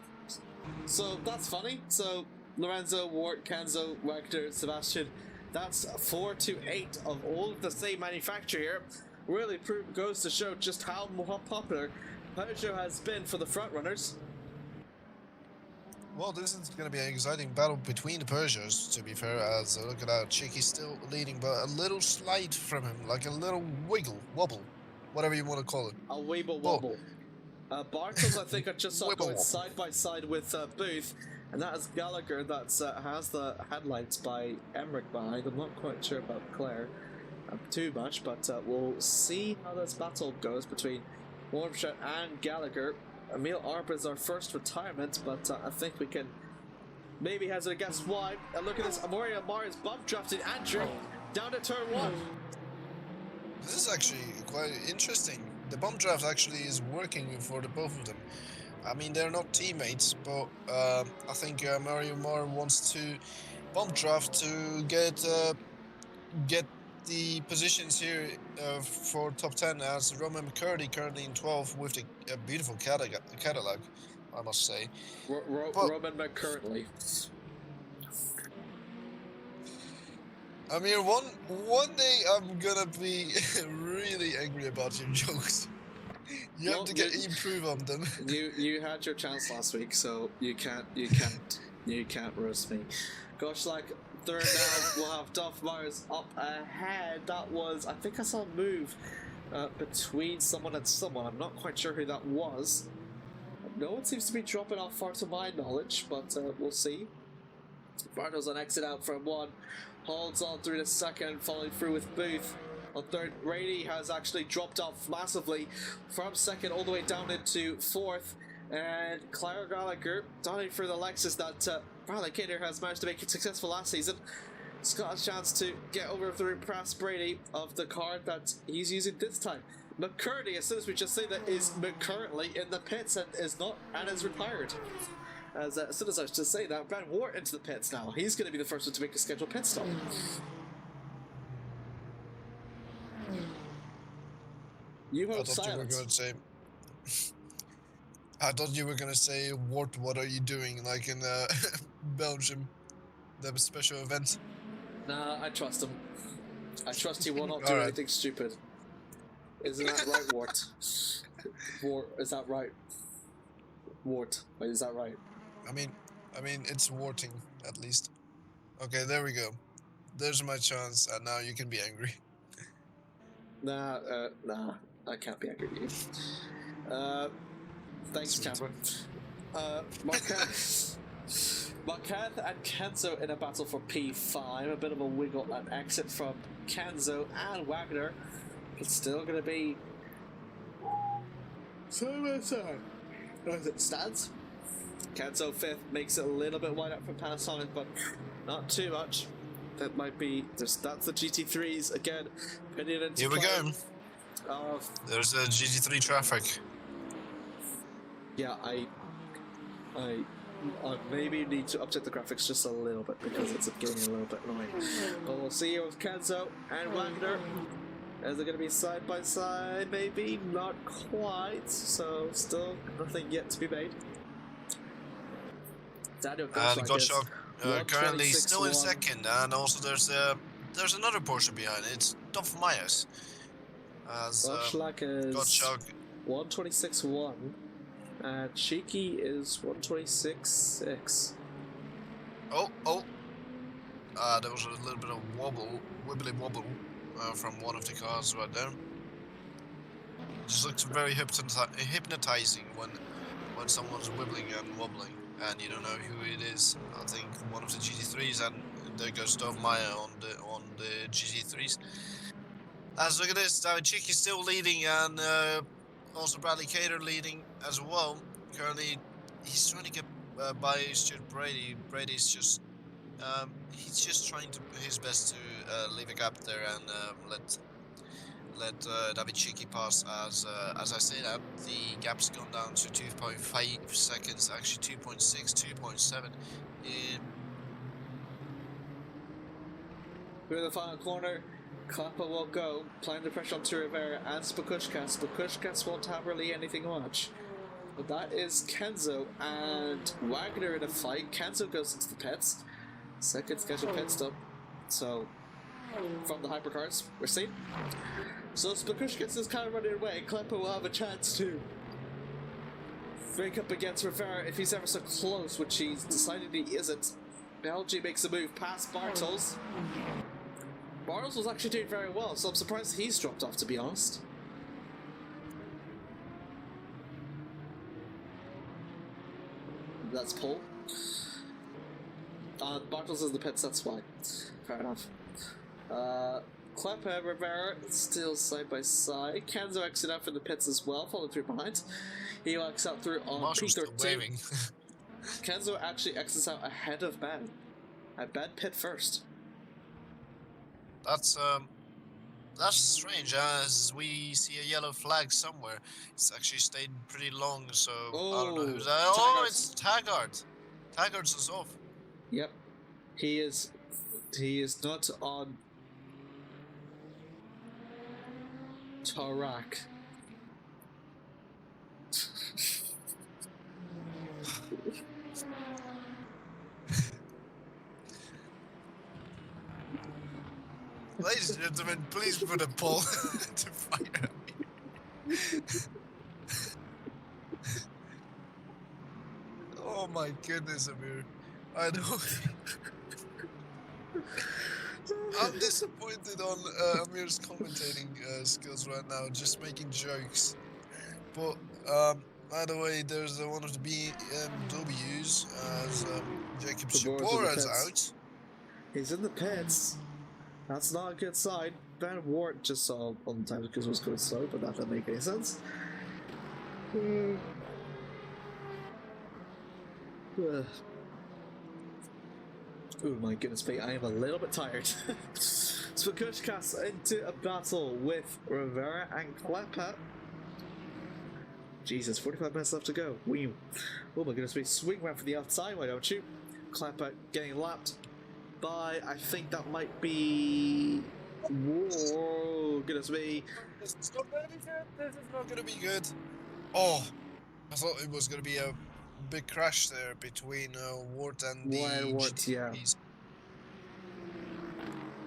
So that's funny. So Lorenzo, Ward, Kenzo, Wagner, Sebastian, that's 4 to 8 of all of the same manufacturer here. Really goes to show just how popular Peugeot has been for the front runners. Well, this is going to be an exciting battle between the Peugeots, to be fair, as look at that, Chiki's still leading, but a little slide from him, like a little wobble, whatever you want to call it. A weeble wobble. Bartels, I think I just saw going side by side with Booth, and that is Gallagher that has the headlights by Emmerich behind. I'm not quite sure about Claire too much, but we'll see how this battle goes between Wormshot and Gallagher. Emil Arp is our first retirement, but I think we can maybe hazard a guess why. And look at this, Amoria Mars bump drafted Andrew down to turn one. This is actually quite interesting. The bump draft actually is working for the both of them. I mean, they're not teammates, but I think Mario Mar wants to bump draft to get the positions here for top 10, as Roman McCurdy currently in 12 with a beautiful Cadillac, I must say. Roman McCurdy. I mean, one day I'm gonna be really angry about your jokes. You have to improve on them. You had your chance last week, so you can't roast me. Gosh, like third now, we'll have Duff Myers up ahead. That was, I think I saw a move between someone and someone. I'm not quite sure who that was. No one seems to be dropping off far to my knowledge, but we'll see. Bartels on exit out from one, holds on through the second, following through with Booth. On third, Brady has actually dropped off massively from second all the way down into fourth. And Claire Gallagher, down for the Lexus that Bradley Cater has managed to make it successful last season. He's got a chance to get over through past Brady of the car that he's using this time. McCurdy, as soon as we just say that, is currently in the pits and is retired. As soon as I just say that, Ben Ward into the pits now. He's going to be the first one to make a scheduled pit stop. You hope silence. I thought you were gonna say, Wart, what are you doing? Like in Belgium, the special event. Nah, I trust him. I trust he will not do anything stupid. Isn't that right, Wart? Wart, is that right? Wart, wait, is that right? I mean, it's warting at least. Okay, there we go. there's my chance, and now you can be angry. Nah, I can't be angry with you. Thanks, Sweet. Cameron. Marquez and Kenzo in a battle for P5. A bit of a wiggle and exit from Kenzo and Wagner. It's still going to be side by side as it stands. Kenzo 5th makes it a little bit wide up from Panasonic, but not too much. That might be that's the GT3s again. Opinion into Here we go. Of There's a GT3 traffic. yeah, I maybe need to update the graphics just a little bit because it's getting a little bit annoying. But we'll see here with Kenzo and Wagner. Is it going to be side by side? Maybe not quite. So still nothing yet to be made. Daniel Gottschalk currently still in 126.1. second, and also there's another Porsche behind. It's Dolph Myers. As Gottschalk is Gottschalk 126.1 and Cheeky is 126.6. There was a little bit of wibbly wobble from one of the cars right there. Just looks very hypnotizing when someone's wibbling and wobbling, and you don't know who it is. I think one of the GT3s, and there goes Dov Meyer on the GT3s. As look at this, David Cheeky still leading, and also Bradley Cater leading as well. Currently, he's trying to get by Stuart Brady. Brady's just he's just trying his best to leave a gap there and let David Cheeky pass. As I say that, the gap's gone down to 2.5 seconds, actually 2.6, 2.7. Through the final corner, Klappa will go, applying the pressure onto Rivera and Spakushka. Spakushka won't have really anything much. But that is Kenzo and Wagner in a fight. Kenzo goes into the pits. Second scheduled pit stop. So, from the hypercars, we're seeing. So Spakushka is kind of running away. Klappa will have a chance to break up against Rivera if he's ever so close, which he's decided he isn't. Belgium makes a move past Bartels. Bartels was actually doing very well, so I'm surprised he's dropped off, to be honest. That's Paul. Bartels is the pits, that's why. Fair enough. Klappa, Rivera still side by side. Kenzo exit out from the pits as well, following through behind. He walks out through on Marshall's still P13. waving. Kenzo actually exits out ahead of Ben. Ben pit first. That's strange, as we see a yellow flag somewhere. It's actually stayed pretty long, so I don't know who's that. Oh, it's Taggart. Taggart's is off. Yep. He is not on Tarak. Ladies and gentlemen, please put a poll to fire at me. Oh my goodness, Amir. I know. I'm disappointed on Amir's commentating skills right now, just making jokes. But, by the way, there's one of the BMWs as Jacob Shibura's out. He's in the pits. That's not a good sign. Ben Ward just saw on time because it was going slow, but that doesn't make any sense. Oh my goodness me, I am a little bit tired. Spakushka into a battle with Rivera and Klappa. Jesus, 45 minutes left to go. Wee. Oh my goodness me, swing round for the outside, why don't you? Klappa getting lapped by, I think that might be... Whoa, goodness me. This is not going to be good. Oh, I thought it was going to be a big crash there between Ward and the Ward, yeah. GTPs.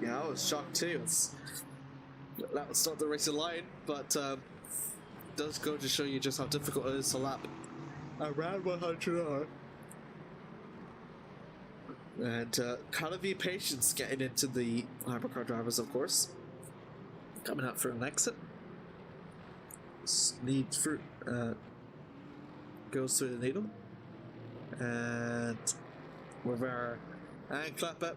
Yeah, I was shocked too. That was not the racing line, but does go to show you just how difficult it is to lap around 100 hour. And gotta be patience getting into the hypercar drivers, of course. Coming out for an exit. Need for goes through the needle. And Rivera and Kleppe,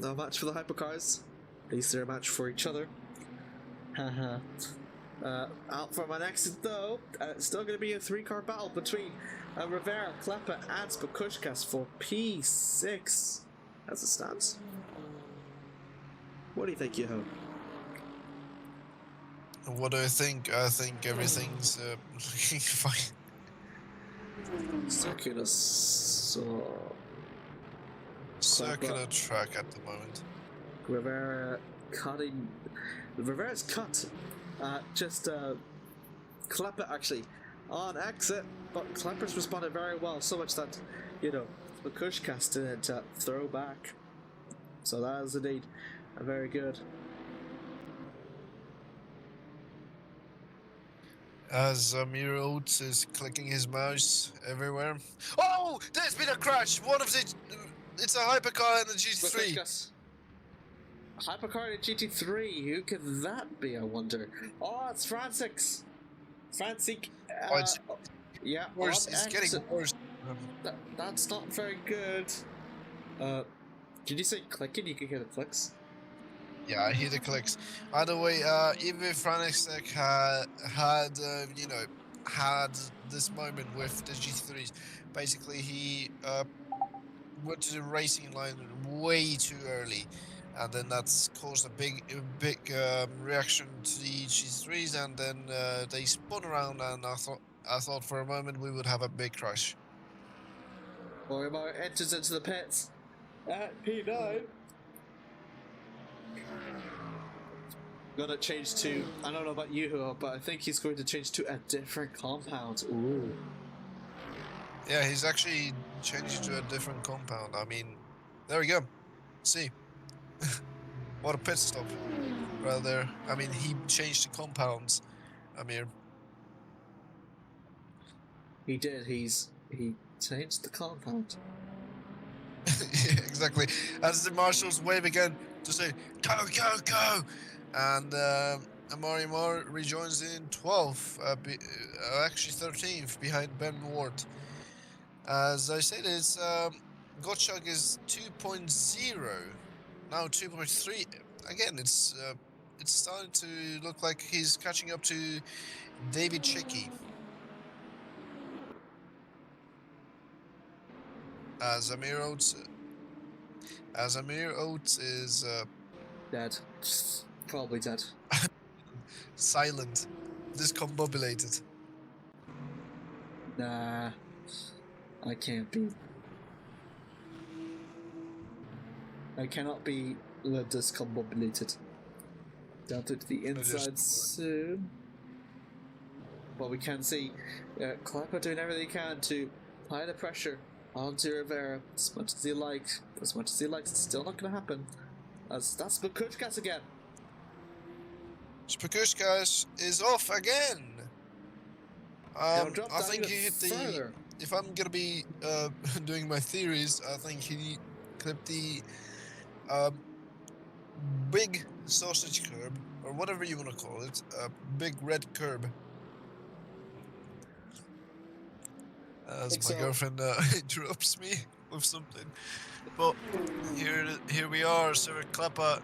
no match for the hypercars. At least they're a match for each other. Haha. Out from an exit though. It's still going to be a 3-car battle between Rivera, Kleppe, and Spakushkas for P6 as it stands. What do you think, Yuho? What do I think? I think everything's looking fine. Circular track at the moment. Rivera cutting. Rivera's cut. Just Kleppe actually on exit, but Kleppe's responded very well, so much that, you know, Spakushkas didn't throw back. So that is indeed very good. As Amir Oates is clicking his mouse everywhere. Oh! There's been a crash! One of the... It's a hypercar and a GT3. Spakushkas. Hypercar and GT3, who could that be, I wonder? Oh, it's Francis. Yeah, worse. It's getting worse. That's not very good. Did you say clicking? You can hear the clicks. Yeah, I hear the clicks. Either way, even if Franisek had this moment with the GT3s, basically he went to the racing line way too early, and then that's caused a big reaction to the GT3s, and then they spun around, and I thought for a moment we would have a big crash. Morimoto enters into the pits at P9. Gonna change to, I don't know about you, but I think he's going to change to a different compound. Ooh. Yeah, he's actually changed to a different compound. I mean, there we go. See. What a pit stop. Right there. I mean, he changed the compounds, Amir. He did, he changed the compound. Yeah, exactly. As the marshals wave again to say, go, go, go! And Amari Moore rejoins in 12th, actually 13th, behind Ben Ward. As I said, his Gottschalk is 2.0, now 2.3. Again, it's starting to look like he's catching up to David Chicky. As Amir Oates is dead. Probably dead. Silent, discombobulated. Nah, I can't be. I cannot be discombobulated. Down to the inside soon. But we can see Kleppe doing everything he can to apply the pressure onto Rivera as much as he likes. As much as he likes, it's still not going to happen. As that's Spakushkas again. Spakushkas is off again. I think he hit the. Further. If I'm gonna be doing my theories, I think he clipped the big sausage curb, or whatever you want to call it, a big red curb. As my girlfriend interrupts me with something. But here we are, Sir Kleppe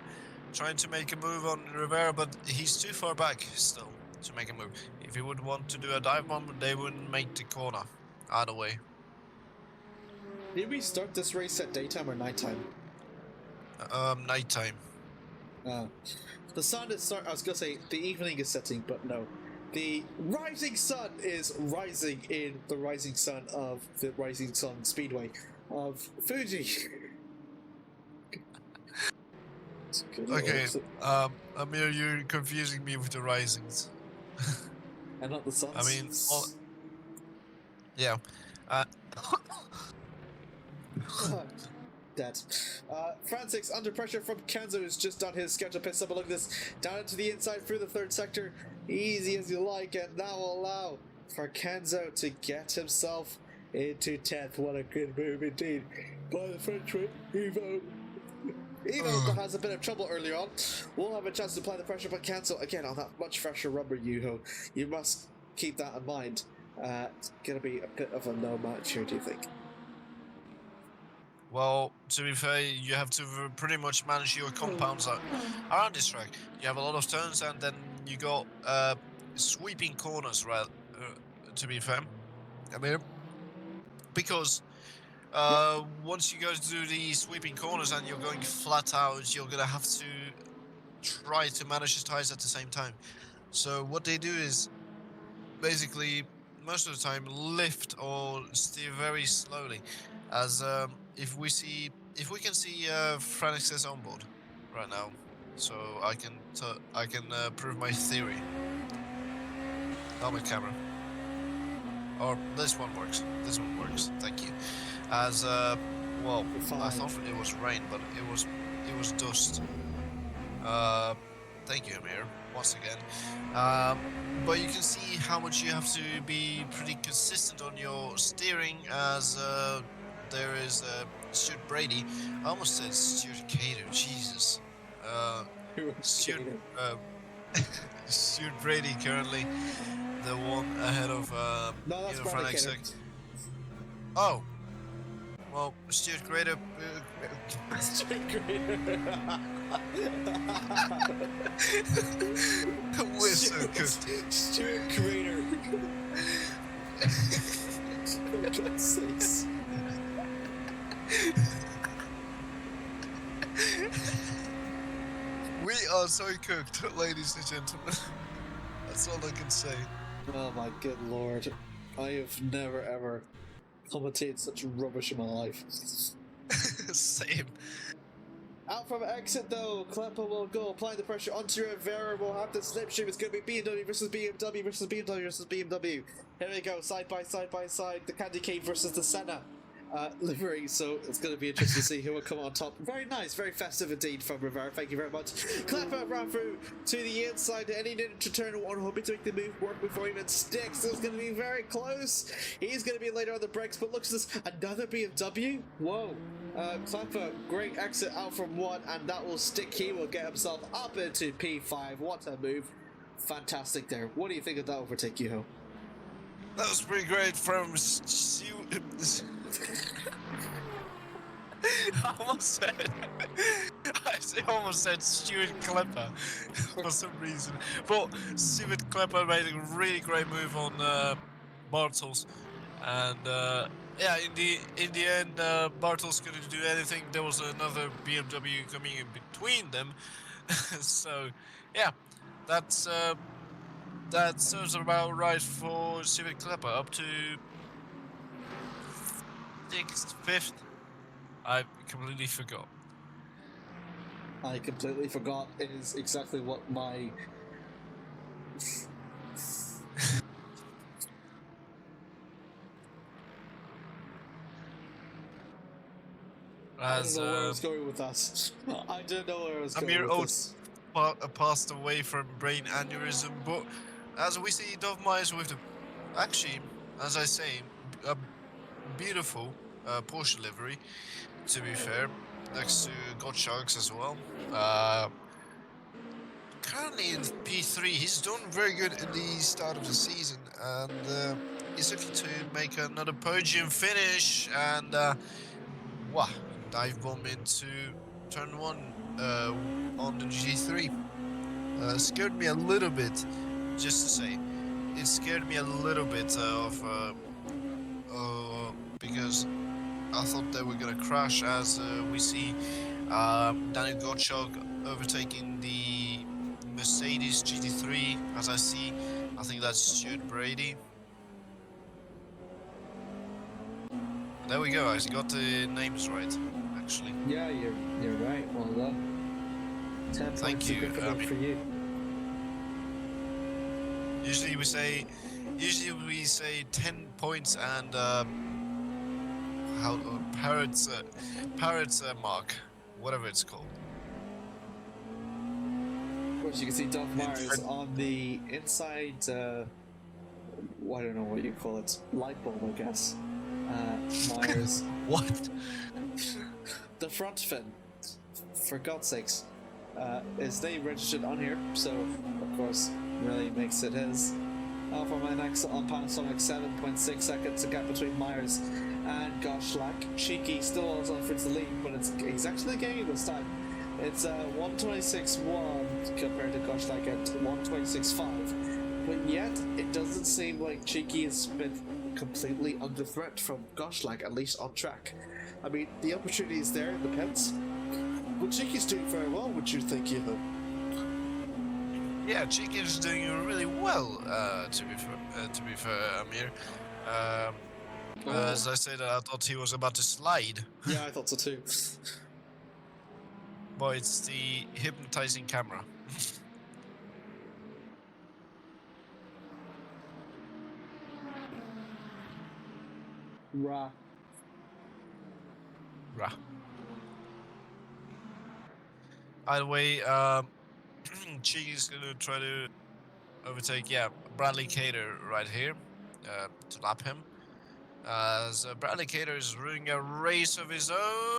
trying to make a move on Rivera, but he's too far back still to make a move. If he would want to do a dive bomb, they wouldn't make the corner. Either way. Did we start this race at daytime or nighttime? Nighttime. The sun is I was gonna say the evening is setting, but no. The rising sun is rising in the rising sun of the Rising Sun Speedway of Fuji. Okay, Amir, you're confusing me with the risings. And not the suns. I mean, yeah. Dead. Francis under pressure from Kenzo, who's just done his schedule pit stop. But look at this, down into the inside through the third sector, easy as you like, and that will allow for Kenzo to get himself into 10th. What a good move indeed by the Frenchman, Evo. Evo has a bit of trouble earlier on. We'll have a chance to apply the pressure, but cancel again on that much fresher rubber, Yuho. You must keep that in mind. It's going to be a bit of a low match here, do you think? Well, to be fair, you have to pretty much manage your compounds around this track. You have a lot of turns, and then you got sweeping corners, right? To be fair, I mean, because once you go to do the sweeping corners and you're going flat out, you're gonna have to try to manage the tires at the same time. So what they do is basically most of the time lift or steer very slowly, as if we can see Franix's on board right now, so I can prove my theory. Helmet camera. Or this one works. This one works. Thank you. As well, I thought it was rain, but it was dust. Thank you, Amir, once again. But you can see how much you have to be pretty consistent on your steering, as there is Stuart Brady. I almost said Stuart Cater. Jesus. Stuart Brady currently the one ahead of No, that's Frank. Oh. Well, Stuart Grader. Stuart Grader. We're so cooked. Stuart Grader. For God's sakes. We are so cooked, ladies and gentlemen. That's all I can say. Oh my good lord. I have never ever commentated such rubbish in my life. Same. Out from exit though, Klepper will go, applying the pressure onto Rivera. We'll have the slipstream. It's going to be BMW versus BMW versus BMW versus BMW. Here we go, side by side by side. The Candy Cane versus the Senna livery. So it's going to be interesting to see who will come on top. Very nice, very festive indeed from Rivera. Thank you very much. Klepper ran through to the inside, and he needed to turn one, hoping to make the move work before he even sticks. So it's going to be very close. He's going to be later on the brakes, but looks at this, another BMW. Whoa. Klepper, great exit out from one, and that will stick. He will get himself up into P5. What a move. Fantastic there. What do you think of that overtake, Yuho? That was pretty great from I almost said Stuart Klepper for some reason. But Stuart Klepper made a really great move on Bartels, and yeah, in the end, Bartels couldn't do anything. There was another BMW coming in between them, so yeah, that serves about right for Stuart Klepper, up to 6th, 5th. I completely forgot. I completely forgot. It is exactly what my I don't know where I was going with us. I don't know where I was going with this. Passed away from brain aneurysm, but as we see Dove Myers with the, actually, as I say, a beautiful Porsche livery, to be fair, next to Gottschalk's as well. Currently in P3, he's done very good in the start of the season, and he's looking to make another podium finish, and wow, dive bomb into turn 1 on the GT3. Scared me a little bit, just to say. It scared me a little bit because I thought they were gonna crash, as we see Daniel Gottschalk overtaking the Mercedes GT3. As I think that's Stuart Brady. There we go, I got the names right, actually. Yeah, you're right. Well done. 10 points. Thank you. For you. Usually we say 10 points and parrots mark, whatever it's called. Of course, you can see Dove Myers on the inside. I don't know what you call it. Light bulb, I guess. Myers. What? The front fin, for God's sakes, is name registered on here, so of course really makes it his. Alpha Max on Panasonic 7.6 seconds, the gap between Myers and Goshlag. Cheeky still holds on for the lead, but he's actually gaining this time. It's 126.1 compared to Goshlag at 126.5, but yet it doesn't seem like Cheeky has been completely under threat from Goshlag, at least on track. I mean, the opportunity is there in the pits, but Cheeky's doing very well, would you think, Yuho? Yeah, Cheeky is doing really well. To be fair, Amir. As I said, I thought he was about to slide, Yeah, I thought so too. but it's the hypnotizing camera. Rah. Rah. Either way, Cheeky's gonna try to overtake, Bradley Cater right here, to lap him. As Bradley Cater is running a race of his own,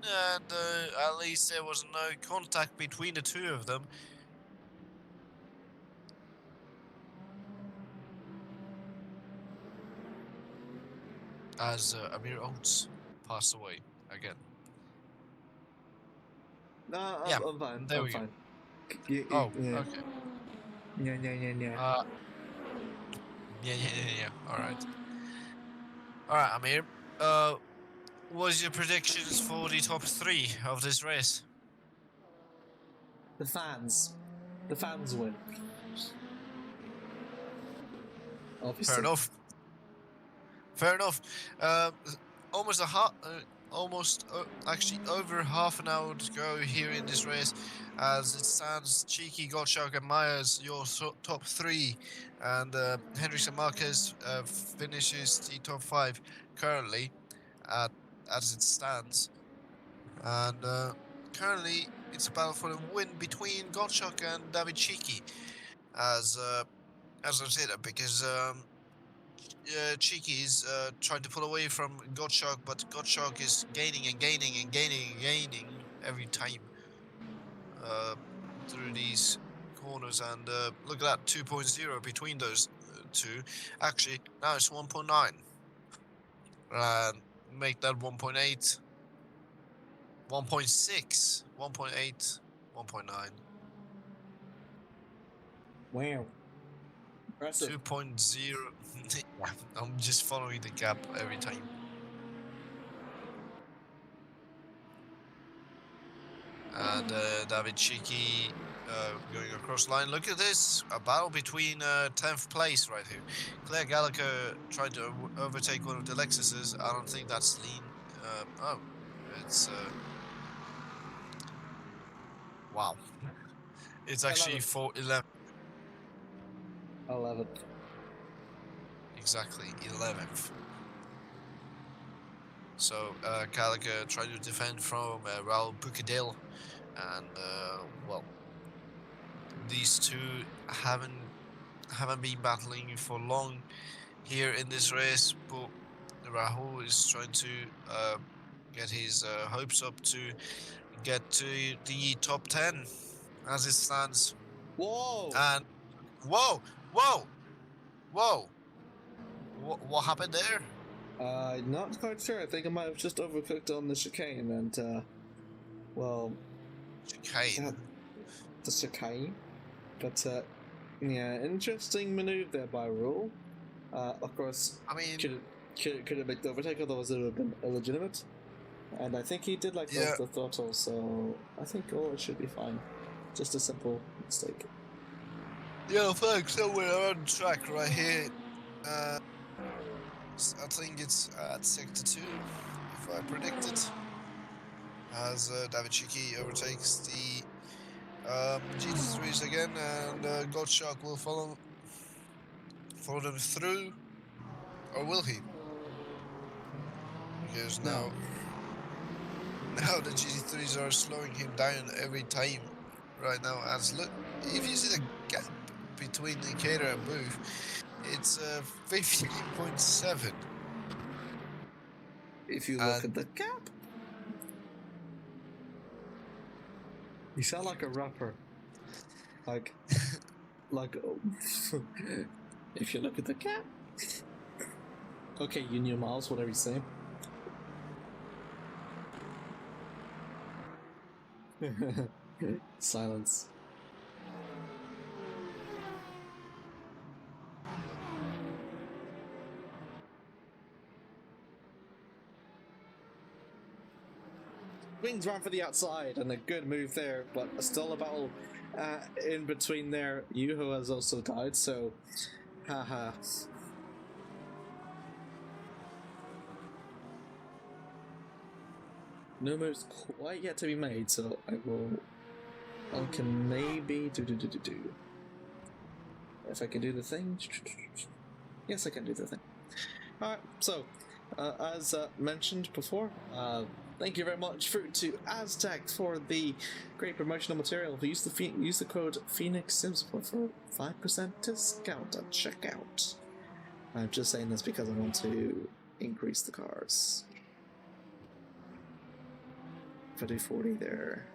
and at least there was no contact between the two of them. As Amir Oates passed away again. No, Yeah, I'm fine. there I'm we go. fine. Oh, yeah. okay. Yeah. Yeah. All right. Amir. What's your predictions for the top 3 of this race? The fans win. Obviously. Fair enough. Actually over half an hour to go here in this race. As it stands, Cheeky, Gottschalk and Myers, your top 3, and Hendricks Marquez finishes the top 5 currently, as it stands. And currently, it's a battle for the win between Gottschalk and David Cheeky, as I said, because Cheeky is trying to pull away from Gottschalk, but Gottschalk is gaining every time through these corners. And look at that, 2.0 between those two. Actually, now it's 1.9. Make that 1.8, 1.6, 1.8, 1.9. Wow. Impressive. 2.0. I'm just following the gap every time. And David Cheeky going across line. Look at this, a battle between 10th place right here. Claire Gallagher tried to overtake one of the Lexuses. I don't think that's lean. It's wow. It's actually 11. 11th. Exactly, 11th. So Gallagher tried to defend from Raul Bucadil, and well, these two haven't been battling for long here in this race, but Rahul is trying to get his hopes up to get to the top 10 as it stands. Whoa! And whoa! What happened there? Not quite sure. I think I might have just overcooked on the chicane, and well, Chicane. the chicane. But yeah, interesting maneuver there by Rule. Of course, I mean, could have made the overtake, otherwise it would have been illegitimate. And I think he did like the throttle, so I think it should be fine. Just a simple mistake. yeah, thanks. So we're on track right here. I think it's at sector 2, if I predict it. As David Cheeky overtakes the GT3s again, and Gottschalk will follow them through, or will he? Because now the GT3s are slowing him down every time right now. As look, if you see the gap between the Cater and Booth, it's 15.7. If you look at the cap. You sound like a rapper. Like, if you look at the cap. Okay, Union Miles, whatever you say. Silence. Wings ran for the outside, and a good move there, but still a battle in between there. Yuho has also died, so haha. No moves quite yet to be made, so I can maybe do. If I can do the thing. Yes, I can do the thing. Alright, so as mentioned before, thank you very much to Aztec for the great promotional material. Use the code PhoenixSimSport for 5% discount at checkout. I'm just saying this because I want to increase the cars. If I do 40 there.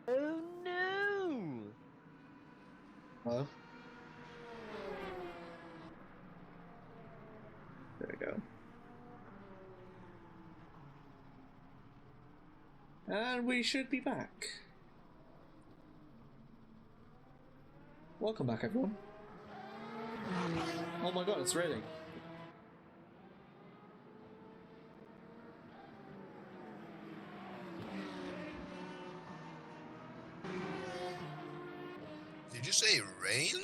Oh no! Hello? There we go. And we should be back. Welcome back, everyone. Oh my god, it's raining. Did you say rain?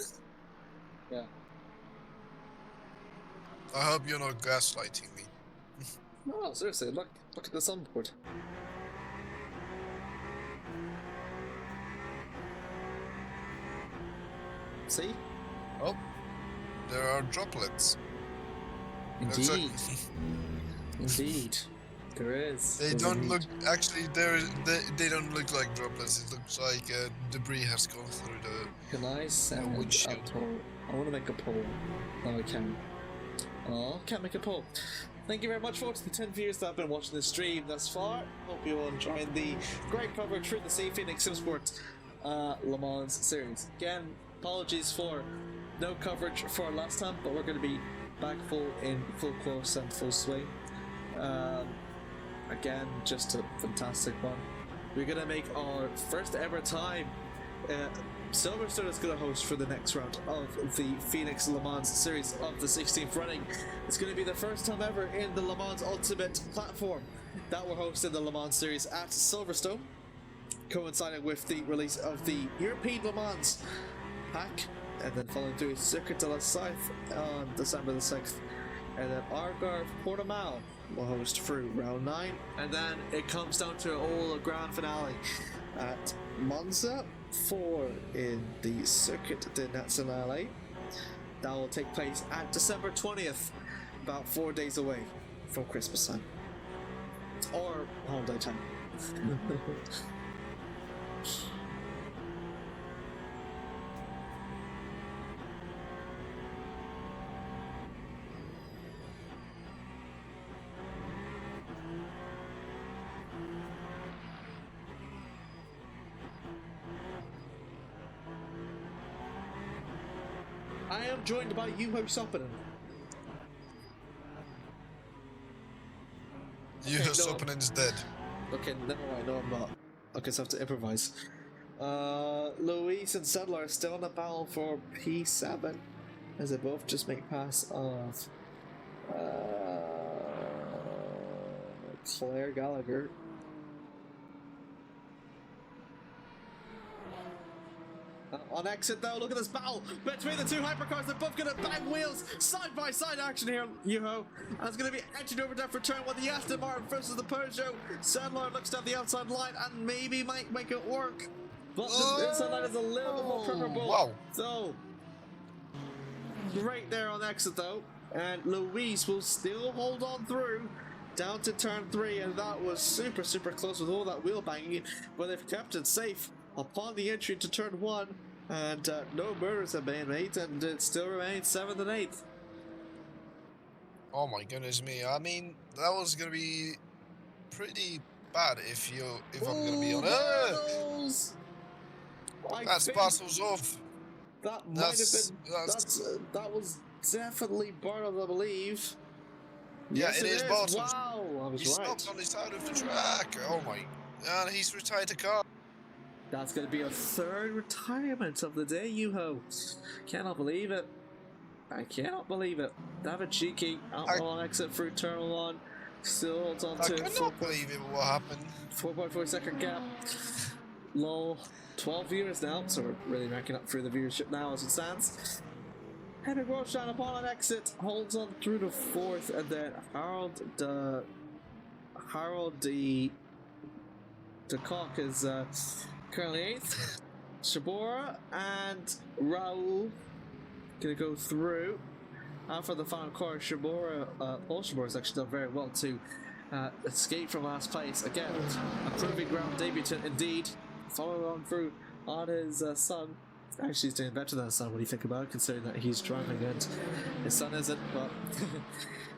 Yeah. I hope you're not gaslighting me. No, seriously, look at the sunboard. See? Oh, there are droplets. Indeed. Looks like- Indeed. There is. They There's don't indeed. look. Actually, they don't look like droplets. It looks like debris has gone through the. Can I send a windshield. poll? I want to make a poll. No, I can. Oh, can't make a poll. Thank you very much for the 10 viewers that have been watching the stream thus far. Hope you're all enjoying the great coverage through the Phoenix SimSport Le Mans series. Again, apologies for no coverage for last time, but we're going to be back in full course and full swing. Again, just a fantastic one. We're going to make our first ever time. Silverstone is going to host for the next round of the Phoenix Le Mans series of the 16th running. It's going to be the first time ever in the Le Mans Ultimate platform that we're hosting the Le Mans series at Silverstone, coinciding with the release of the European Le Mans pack, and then following through Circuit de la Scythe on December the 6th, and then Algarve Portimao will host through round 9, and then it comes down to a grand finale at Monza 4 in the Circuit de Nazionale. That will take place at December 20th, about 4 days away from Christmas time. Or holiday time. I am joined by Juho Soppinen. Juho no. Soppinen is dead. Okay, never mind, no I'm not. Okay, so I have to improvise. Luis and Sedler are still in a battle for P7 as they both just make pass of Claire Gallagher. On exit though, look at this battle between the two hypercars. They're both gonna bang wheels, side by side action here, Yuho. And it's gonna be engine over there for turn one. The Aston Martin versus the Peugeot. Sadler looks to have the outside line and maybe might make it work. But the inside line is a little bit more preferable. Wow. So, great there on exit though. And Luis will still hold on through down to turn 3, and that was super close with all that wheel banging, but they've kept it safe upon the entry to turn 1. And no murders have been made, and it still remains 7th and 8th. Oh my goodness me! I mean, that was gonna be pretty bad if I'm gonna be honest. Battles! That's Battles off. That might have been. That was definitely Bartles, I believe. Yeah, Yes, it is Battles. Wow, I was He right. stopped on the side of the track. Oh my! And he's retired the car. That's going to be a 3rd retirement of the day, Yuho. Cannot believe it. I cannot believe it. David Cheeky out on exit through turn 1. Still holds on I to cannot believe it. What happened? 4.4 second gap. Lol. 12 viewers now, so we're really ranking up through the viewership now as it stands. Henrik Roshan upon an exit holds on through the 4th, and then Harold the Cock is currently 8th. Shabora and Raul gonna go through. For the final car, Shabora, Paul Shabora has actually done very well to escape from last place. Again, a proving ground debutant indeed. Following on through on his son. Actually, he's doing better than his son. What do you think about it, considering that he's driving and his son isn't? But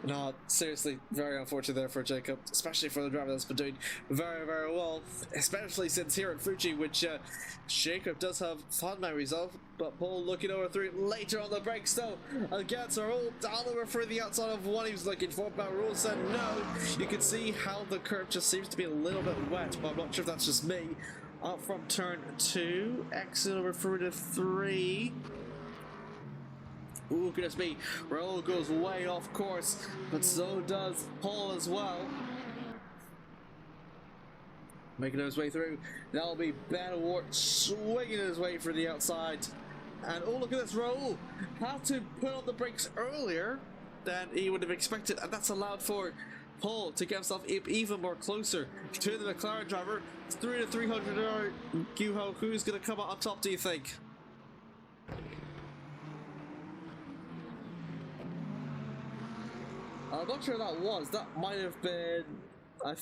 no, seriously, very unfortunate there for Jacob, especially for the driver that's been doing very, very well. Especially since here at Fuji, which Jacob does have fond memories of. But Paul looking over through later on the brakes though. Against Raul down over through the outside of one he was looking for, but Raul said no. You can see how the curve just seems to be a little bit wet, but I'm not sure if that's just me. Up from turn 2, exit over through to 3. Ooh, goodness me. Raul goes way off course, but so does Paul as well. Making his way through. That'll be Ben Awart swinging his way through the outside. And oh, look at this. Raul had to put on the brakes earlier than he would have expected, and that's allowed for Paul to get himself even more closer to the McLaren driver. It's 3 to 300. Yuho, who's going to come out on top, do you think? I'm not sure who that was. That might have been, I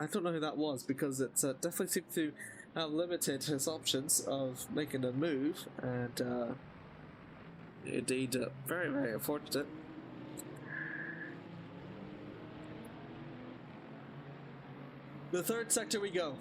don't know who that was, because it definitely seemed to have limited his options of making a move, and indeed very, very unfortunate. The 3rd sector we go.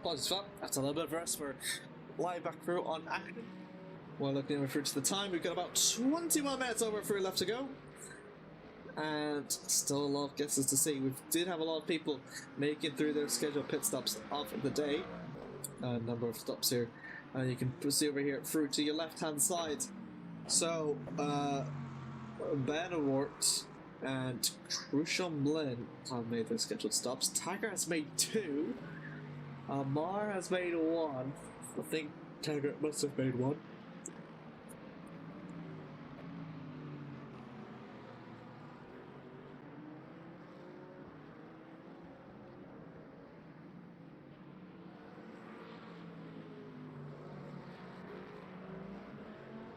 Apologies for that. That's a little bit of rest. We're live back through on action. While looking over through to the time, we've got about 21 minutes over through left to go. And still a lot of guesses to see. We did have a lot of people making through their scheduled pit stops of the day. A number of stops here. And you can see over here through to your left hand side. So, Ben Awart and Crucial Lynn have made their scheduled stops. Tiger has made 2. Mar has made 1. I think Tiger must have made 1.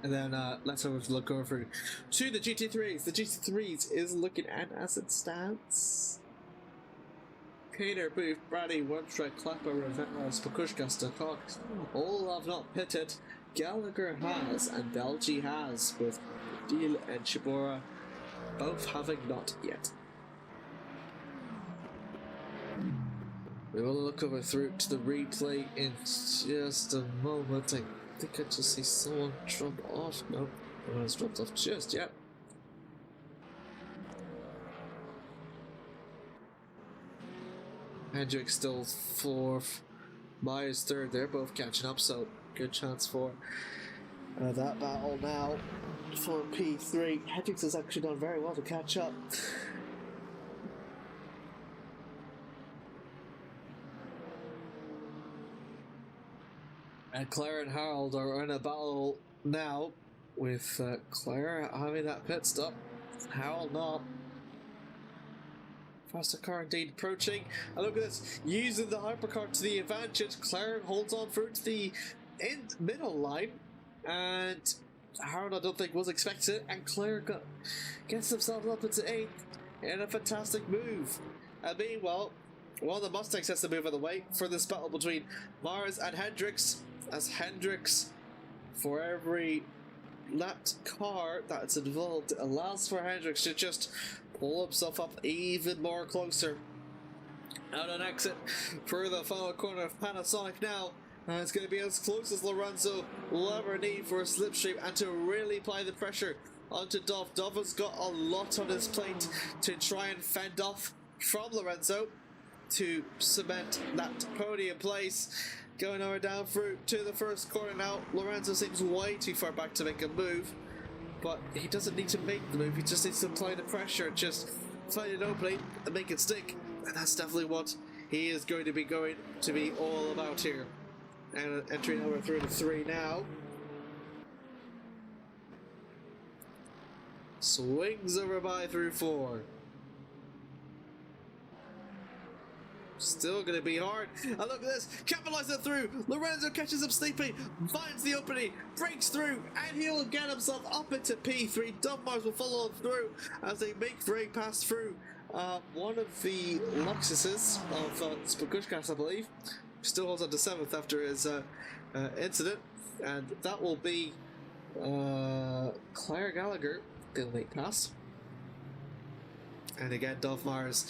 And then let's have a look over to the GT3s. The GT3s is looking at as it stands. Peter, Booth, Brady, Webstrike, Clapper, Rivera, Spakushka, Stakok, all have not pitted. Gallagher has, and Belgi has, with Deal and Shibora both having not yet. We will look over through to the replay in just a moment. I think I just see someone drop off. No, no one's dropped off just yet. Hendrick's still fourth. Myers third. They're both catching up, so good chance for that battle now for P3. Hendricks has actually done very well to catch up. And Claire and Harold are in a battle now, with Claire having that pit stop, Harold not. Faster car indeed approaching, and look at this, using the hypercar to the advantage. Claire holds on through to the middle line, and Harold I don't think was expecting it, and Claire gets himself up into 8th in a fantastic move. And meanwhile, one of the Mustangs has to move out of the way for this battle between Mars and Hendricks, as Hendricks, for every lapped car that's involved, allows for Hendricks to just pull himself up even more closer. Out an exit for the final corner of Panasonic now. And it's going to be as close as Lorenzo will ever need for a slipstream and to really apply the pressure onto Dov. Dov has got a lot on his plate to try and fend off from Lorenzo to cement that podium place. Going over down through to the first corner now. Lorenzo seems way too far back to make a move, but he doesn't need to make the move, he just needs to apply the pressure, just find an opening and make it stick. And that's definitely what he is going to be all about here. And entering over through to 3 now. Swings over by through 4. Still going to be hard. And look at this. Capitalizing through. Lorenzo catches him sleeping. Finds the opening. Breaks through. And he'll get himself up into P3. Dunmars will follow through as they make for a pass through. One of the Luxuses of Spakushkas, I believe, still holds on to 7th after his incident. And that will be Claire Gallagher. Going to make pass. And again, Dolph Mars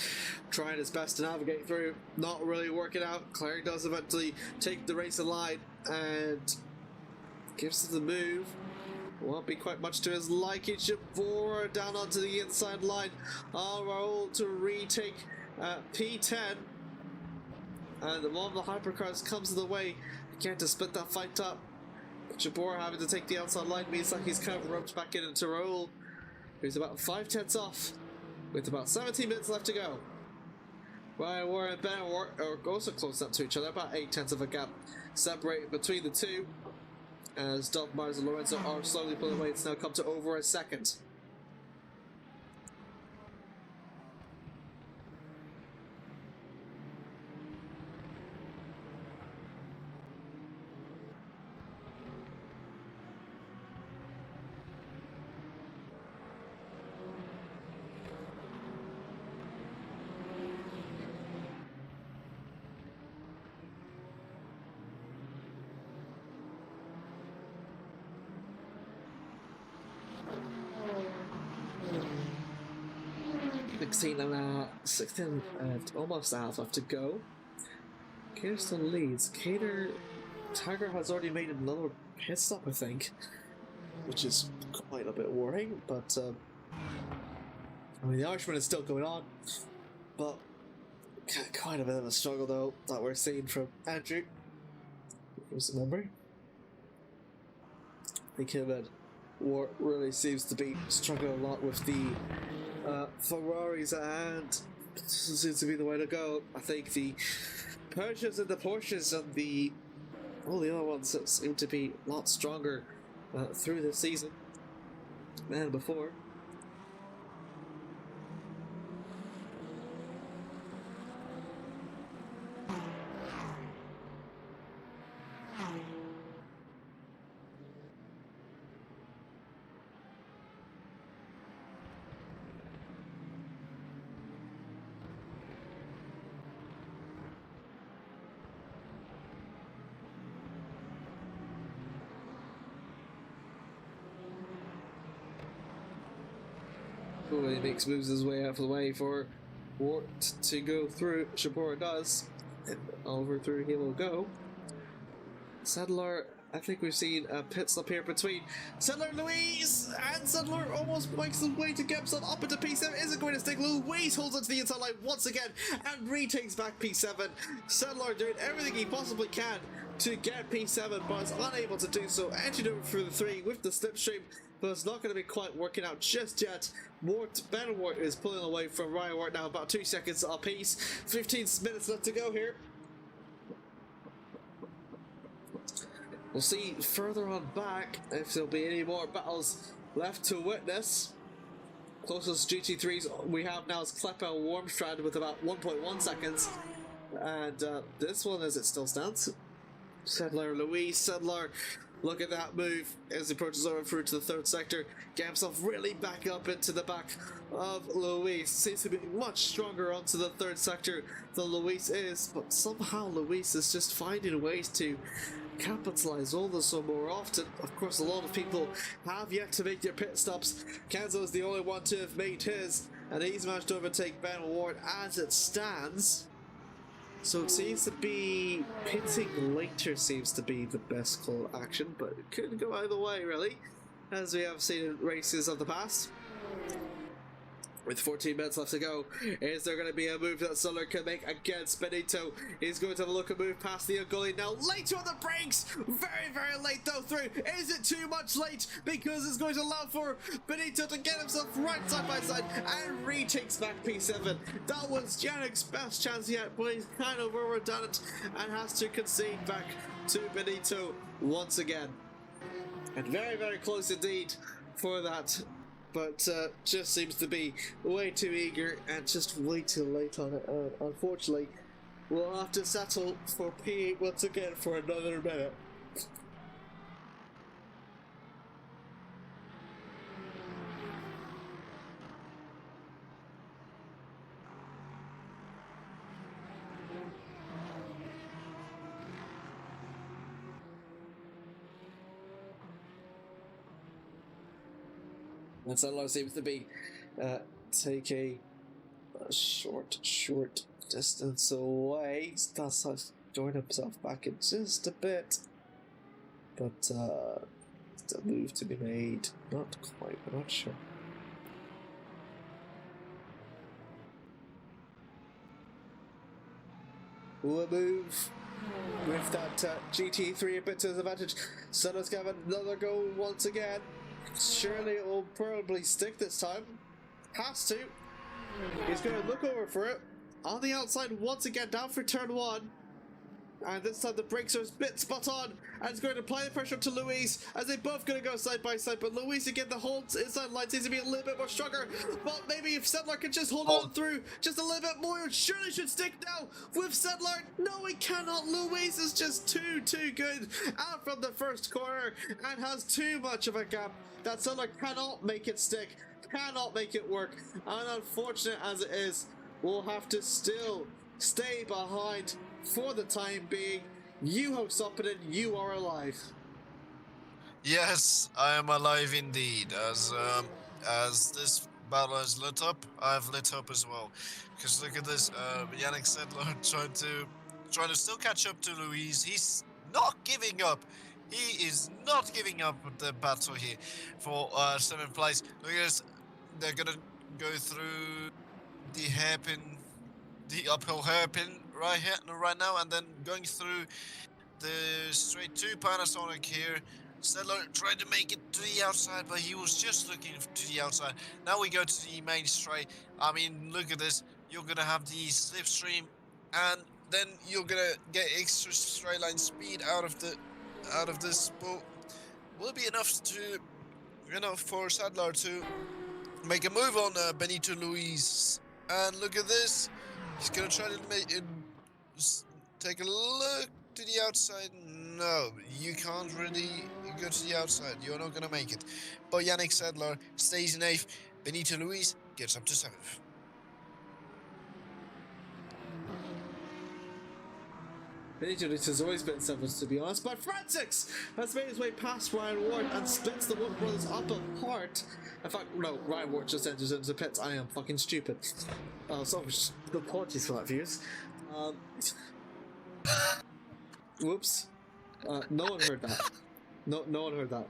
trying his best to navigate through, not really working out. Claire does eventually take the race in line and gives him the move. Won't be quite much to his liking. Shabora down onto the inside line. Raul to retake P10. And one of the hypercars comes in the way again to split that fight up. Shabora having to take the outside line means like he's kind of roped back into Raul, who's about 5/10 off, with about 17 minutes left to go. Ryan Warren and Ben are also close up to each other, about 8/10 of a gap separated between the two, as Dolph Mars and Lorenzo are slowly pulling away. It's now come to over a second. Sixteen and almost a half left to go. Cater still leads. Tiger has already made another pit stop, I think, which is quite a bit worrying. But I mean, the Irishman is still going on, but quite a bit of a struggle though that we're seeing from Andrew. Remember, I think him and Ward really seems to be struggling a lot with the Ferraris, and seems to be the way to go. I think the Porsches and the Porsches and all the other ones seem to be a lot stronger through this season than before. He makes moves his way out of the way for Wart to go through. Shabora does, and over through he will go. Sadler I think we've seen a pit stop here between Settler Louise, and Settler almost makes the way to get himself up into P7. Isn't going to stick. Louise holds onto the inside line once again and retakes back P7. Settler doing everything he possibly can to get P7, but is unable to do so. Entered over through the 3 with the slipstream, but it's not going to be quite working out just yet. Ben Wart is pulling away from Ryan Wart now, about 2 seconds apiece. 15 minutes left to go here. We'll see further on back if there'll be any more battles left to witness. Closest GT3s we have now is Kleppel Warmstrand with about 1.1 seconds. And this one, as it still stands, Settler Louise. Settler, look at that move as he approaches over through to the 3rd sector. Get himself really back up into the back of Louise. Seems to be much stronger onto the 3rd sector than Louise is, but somehow Louise is just finding ways to capitalize all this so more often. Of course, a lot of people have yet to make their pit stops. Kenzo is the only one to have made his, and he's managed to overtake Ben Ward as it stands. So it seems to be pitting later seems to be the best call of action, but it could go either way really, as we have seen in races of the past. With 14 minutes left to go, is there going to be a move that Settler can make against Benito? He's going to have a look at move past the gully now. Late on the brakes! Very, very late though through. Is it too much late? Because it's going to allow for Benito to get himself right side by side and retakes back P7. That was Yannick's best chance yet, but he's kind of overdone it and has to concede back to Benito once again. And very, very close indeed for that. But just seems to be way too eager and just way too late on it. Unfortunately, we'll have to settle for P8 once again for another minute. And Settler seems to be taking a short distance away. That's joined himself back in just a bit. But still move to be made. Not quite, we're not sure. We'll move with that GT3 a bit to his advantage. Settler's got another go once again. Surely it will probably stick this time. Has to. He's going to look over for it. On the outside once again, down for turn 1. And this time the brakes are a bit spot on. And it's going to apply the pressure to Louise as they both going to go side by side. But Louise again, the whole inside line seems to be a little bit more stronger. But maybe if Settler can just hold on through just a little bit more, it surely should stick now with Settler. No, he cannot. Louise is just too good out from the first corner and has too much of a gap that Settler cannot make it stick, cannot make it work. And unfortunate as it is, we'll have to still stay behind for the time being. Yuho Soppinen, you are alive. Yes, I am alive indeed. As this battle has lit up, I've lit up as well. Because look at this, Yannick Settler trying to still catch up to Louise. He's not giving up. He is not giving up the battle here for 7th place. Look at this. They're gonna go through the hairpin, the uphill hairpin right now, and then going through the straight to Panasonic here. Settler tried to make it to the outside, but he was just looking to the outside. Now we go to the main straight. I mean, look at this. You're gonna have the slipstream, and then you're gonna get extra straight line speed out of this, but will be enough to, for Settler to make a move on Benito Louise. And look at this, he's gonna try to take a look to the outside. No, you can't really go to the outside. You're not gonna make it. But Yannick Settler stays in 8th. Benito Louise gets up to 7th. Benito has always been 7th, to be honest, but Francis has made his way past Ryan Ward and splits the Wood Brothers up apart. In fact, no, Ryan Ward just enters into the pits. I am fucking stupid. So apologies for that, viewers. Whoops. No one heard that. No one heard that.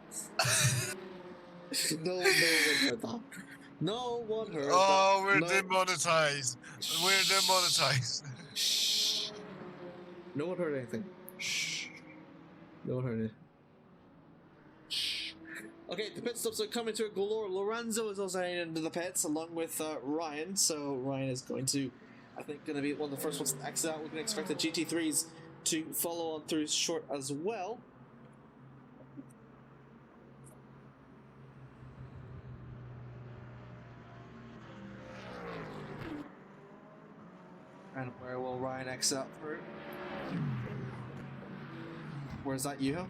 No one heard that. No one heard Oh, that. we're No. demonetized. We're demonetized. Shh. No one heard anything. Shh. No one heard it. Shh. Okay, the pit stops are coming to a galore. Lorenzo is also heading into the pits along with Ryan. So Ryan is going to, I think, going to be one of the first ones to exit out. We can expect the GT3s to follow on through short as well. And where will Ryan exit out through? Where's that, Yuho?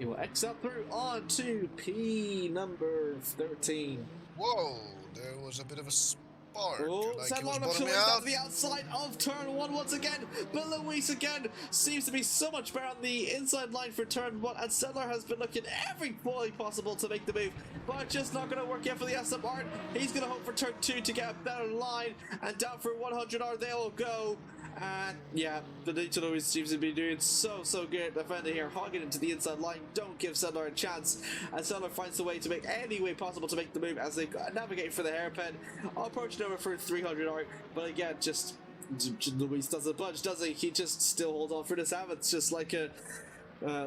He will exit out through on to P number 13. Whoa, there was a bit of a spark. Oh, like San it was Lorna bottoming down out. to the outside of turn 1 once again, but Luis again seems to be so much better on the inside line for turn 1, and Sedler has been looking every way possible to make the move, but just not going to work out for the SMR. He's going to hope for turn 2 to get a better line, and down for 100R they will go. And yeah, Benito Luis seems to be doing so good defending here, hogging into the inside line. Don't give Sedler a chance, and Sedler finds a way to make any way possible to make the move as they navigate for the hairpin, approaching over for 300R. But again, just Luis doesn't budge, does he? He just still holds on for the Savage, just like a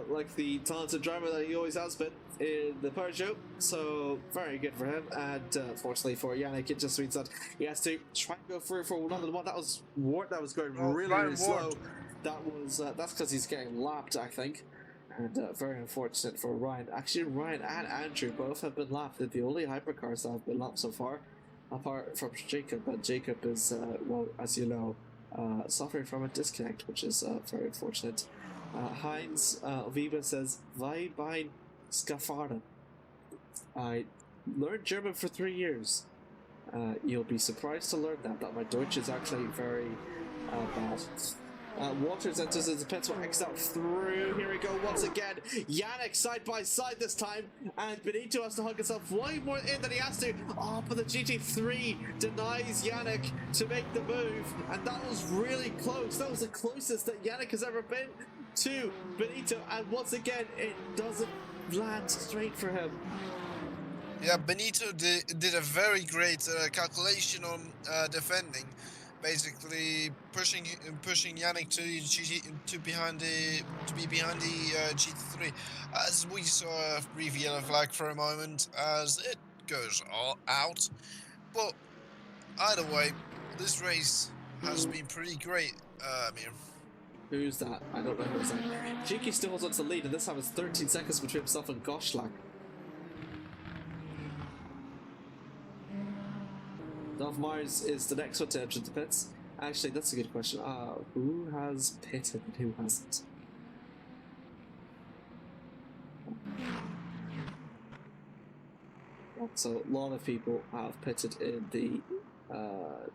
like the talented driver that he always has been in the Peugeot. So very good for him, and fortunately for Yannick, it just means that he has to try and go through for another one. That was Ward that was going really slow. That was that's because he's getting lapped, I think, and very unfortunate for Ryan. Actually, Ryan and Andrew both have been lapped. They're the only hypercars that have been lapped so far, apart from Jacob. But Jacob is well, as you know, suffering from a disconnect, which is very unfortunate. Heinz Viva says, "Why bein Skafaren?" I learned German for 3 years. You'll be surprised to learn that my Deutsch is actually very bad. Waters enters into the pits, will X out through. Here we go once again. Yannick side by side this time, and Benito has to hug himself way more in than he has to. Oh, but the GT3 denies Yannick to make the move, and that was really close. That was the closest that Yannick has ever been to Benito, and once again, it doesn't land straight for him. Yeah, Benito did a very great calculation on defending, basically pushing Yannick to be behind the GT3. As we saw a brief yellow flag for a moment as it goes all out, but either way, this race has been pretty great, Amir. Who's that? I don't know who's that. Cheeky still holds on to the lead, and this time it's 13 seconds between himself and Goshlag. Dolph Myers is the next one to enter the pits. Actually, that's a good question. Who has pitted and who hasn't? So a lot of people have pitted in the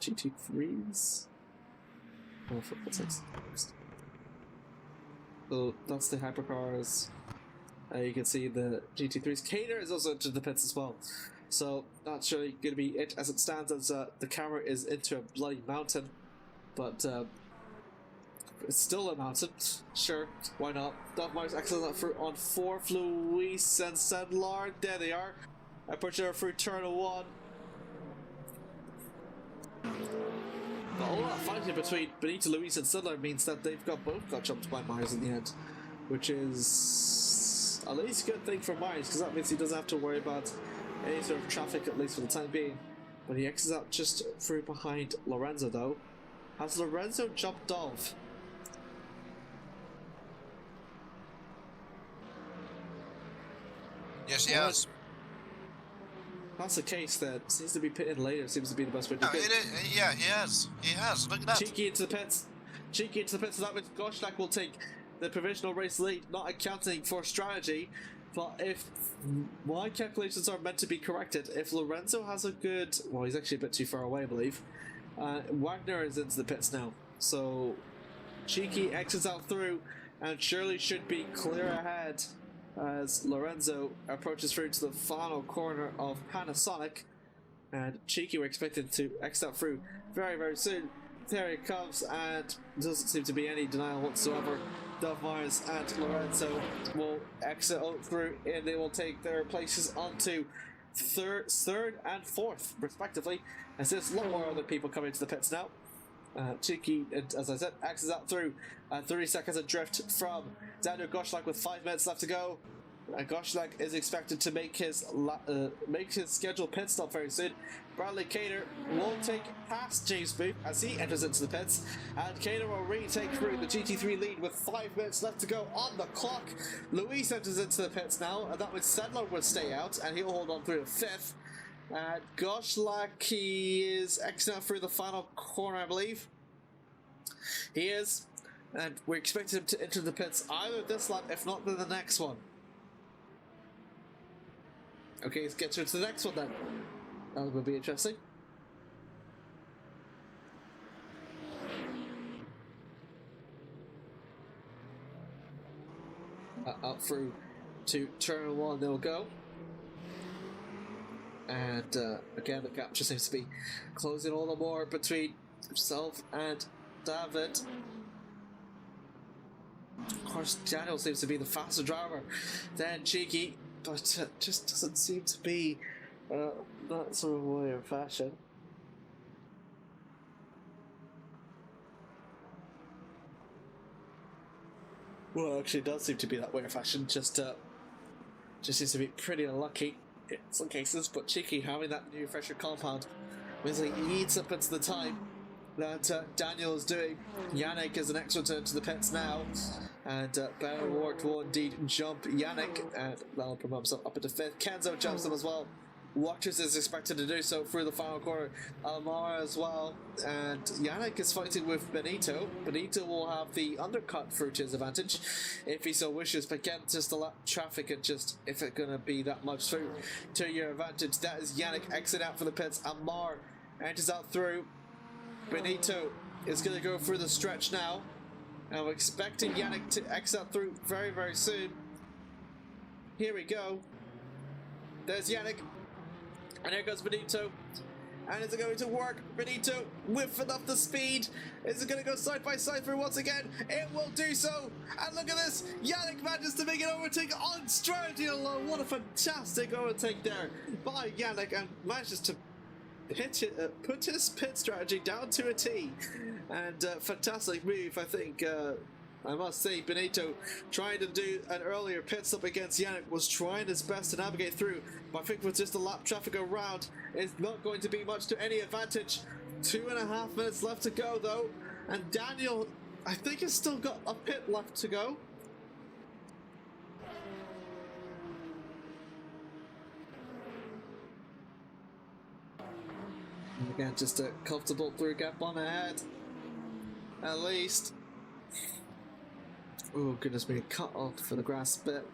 GT3s. Oh, for God's sakes. So that's the hypercars. You can see the GT3s. Kaner is also into the pits as well. So that's really going to be it as it stands, as the camera is into a bloody mountain. But it's still a mountain. Sure, why not? Dolph Myers excellent on 4. Luis and Sedlar. There they are. Approaching her through turn 1. A whole lot of fighting between Benito, Luis, and Sedlar means that they've both got jumped by Myers in the end, which is at least a good thing for Myers, because that means he doesn't have to worry about any sort of traffic, at least for the time being. But he exits out just through behind Lorenzo, though. Has Lorenzo jumped off? Yes, he has. That's the case, then. Seems to be pitting later, seems to be the best way to No, do it. yeah, he has. He has. Look at that. Cheeky into the pits. Cheeky into the pits, so that means Goshnak will take the provisional race lead, not accounting for strategy. But if my calculations are meant to be corrected, if Lorenzo has a good... Well, he's actually a bit too far away, I believe. Wagner is into the pits now. So Cheeky exits out through, and Shirley should be clear ahead as Lorenzo approaches through to the final corner of Panasonic. And Cheeky, we're expected to exit out through very, very soon. There he comes, and doesn't seem to be any denial whatsoever. Dove Myers and Lorenzo will exit out through, and they will take their places onto third and fourth, respectively. As there's a lot more other people coming to the pits now. Cheeky, as I said, exits out through 30 seconds adrift from Daniel Goshlag with 5 minutes left to go. Goshlag is expected to make his scheduled pit stop very soon. Bradley Cater will take past James Booth as he enters into the pits, and Cater will retake through the GT3 lead with 5 minutes left to go on the clock. Luis enters into the pits now, and that means Sedler will stay out, and he'll hold on through to 5th. Goshlag, he is exiting out through the final corner, I believe. He is, and we're expecting him to enter the pits either this lap, if not the next one. Okay, let's get to the next one then. That would be interesting. Out through to turn 1 they'll go. And again, the gap just seems to be closing all the more between himself and David. Of course, Daniel seems to be the faster driver than Cheeky, but just doesn't seem to be that sort of way or fashion. Well, it actually does seem to be that way or fashion, just seems to be pretty unlucky in some cases, but Cheeky having that new fresher compound means he eats up into the time that Daniel is doing. Yannick is the next one to enter the pits now, and Barry Ward will indeed jump Yannick, and that'll promote himself up into 5th. Kenzo jumps him as well. Watchers is expected to do so through the final corner. Almara as well, and Yannick is fighting with Benito. Benito will have the undercut through to his advantage if he so wishes, but again, just a lap traffic and just if it's going to be that much through to your advantage. That is Yannick exit out for the pits. Amar enters out through. Benito is going to go through the stretch now, and we're expecting Yannick to exit out through very, very soon. Here we go. There's Yannick. And here goes Benito. And is it going to work? Benito with enough the speed. Is it going to go side by side through once again? It will do so. And look at this. Yannick manages to make an overtake on strategy alone. What a fantastic overtake there by Yannick, and manages to put his pit strategy down to a T. And fantastic move, I think. I must say, Benito trying to do an earlier pit stop against Yannick was trying his best to navigate through, but I think with just the lap traffic around, it's not going to be much to any advantage. 2.5 minutes left to go though, and Daniel, I think, has still got a pit left to go. And again, just a comfortable through gap on ahead, at least. Oh goodness me, cut off for the grass bit.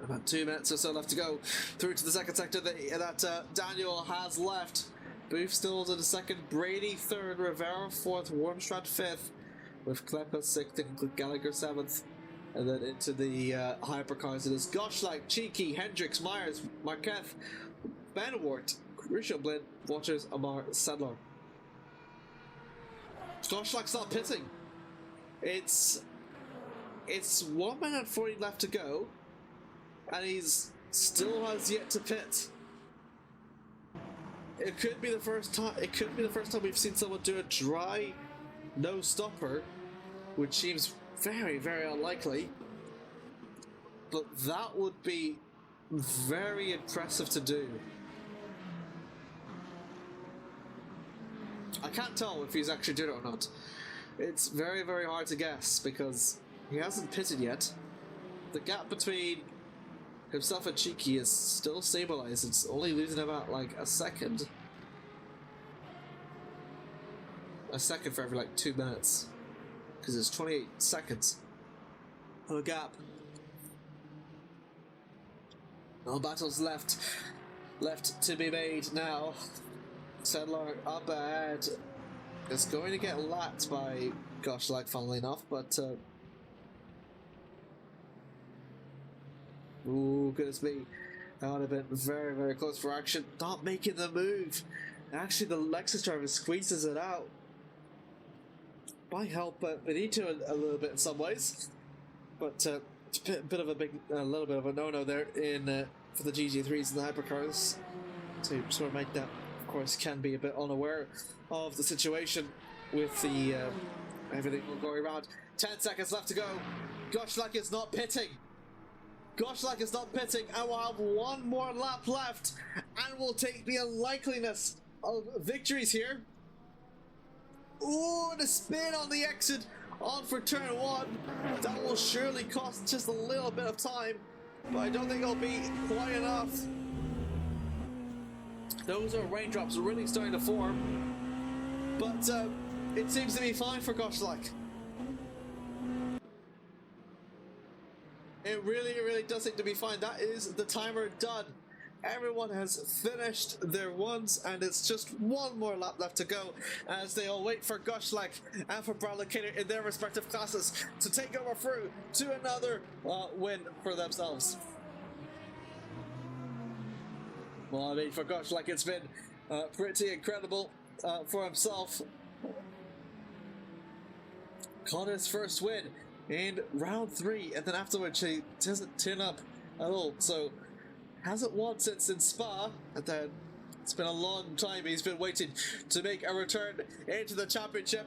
About 2 minutes or so left to go through to the second sector that Daniel has left. Booth still in the second, Brady third, Rivera fourth, Wormstrad fifth, with Klepper sixth and Gallagher seventh. And then into the hypercars, it is Goshlag, Cheeky, Hendricks, Myers, Marquez, Benwart, Richard Blinn, Waters, Amar, Sedler. Goshlag's not pitting. It's 1 minute 40 left to go, and he's still has yet to pit. It could be the first time. It could be the first time we've seen someone do a dry no stopper, which seems very, very unlikely. But that would be very impressive to do. I can't tell if he's actually did it or not. It's very, very hard to guess because he hasn't pitted yet. The gap between himself and Cheeky is still stabilized. It's only losing about like a second. A second for every like 2 minutes. Because it's 28 seconds of a gap. No battles left to be made now. Sedler up ahead. It's going to get lapped by Goshlag, funnily enough, but ooh, goodness me, that would have been very, very close for action. Not making the move Actually, the Lexus driver squeezes it out. Might help Benito a little bit in some ways, but it's a bit of a little bit of a no-no there in for the GG3s and the hypercars to sort of make that. Of course, can be a bit unaware of the situation with the everything going around. 10 seconds left to go. Goshlag is not pitting. Goshlag is not pitting, and we'll have one more lap left, and we'll take the unlikeliness of victories here. Ooh, the spin on the exit on for turn 1. That will surely cost just a little bit of time, but I don't think it'll be quite enough. Those are raindrops really starting to form, but it seems to be fine for Goshlag. It really does seem to be fine. That is the timer done. Everyone has finished their ones, and it's just one more lap left to go as they all wait for Goshlag and for Bradley Cater in their respective classes to take over through to another win for themselves. Well, I mean, for Goshlag, it's been pretty incredible for himself. Caught his first win in round 3, and then afterwards he doesn't turn up at all. So hasn't won since in Spa, and then it's been a long time he's been waiting to make a return into the championship.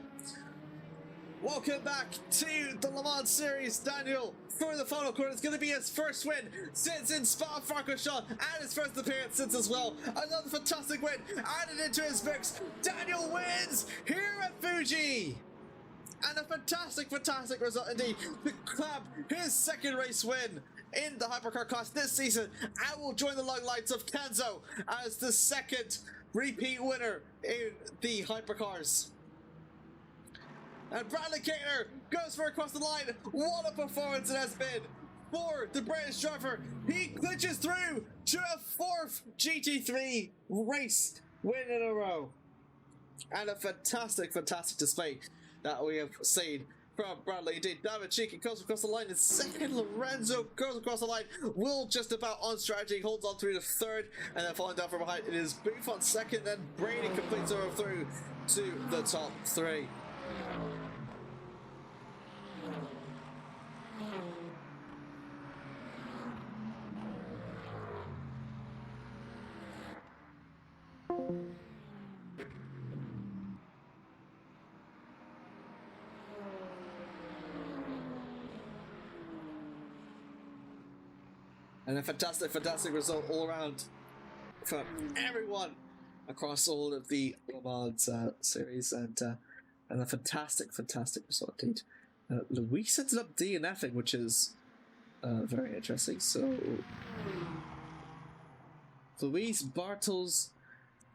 Welcome back to the Le Mans Series, Daniel, for the final quarter. It's going to be his first win since in Spa-Francorchamps, and his first appearance since as well. Another fantastic win added into his mix. Daniel wins here at Fuji! And a fantastic result indeed to clap his second race win in the hypercar class this season, and will join the long lines of Kenzo as the second repeat winner in the hypercars. And Bradley Cater goes for across the line. What a performance it has been for the British driver. He glitches through to a 4th GT3 race win in a row. And a fantastic display that we have seen from Bradley. Indeed, David Cheeky goes across the line in second. Lorenzo goes across the line. Will just about on strategy, holds on through to 3rd, and then falling down from behind. It is Booth on 2nd, then Brady completes over through to the top 3. And a fantastic result all around from everyone across all of the Le Mans series, and a fantastic result indeed. Luis ended up DNFing, which is very interesting. So Luis, Bartels,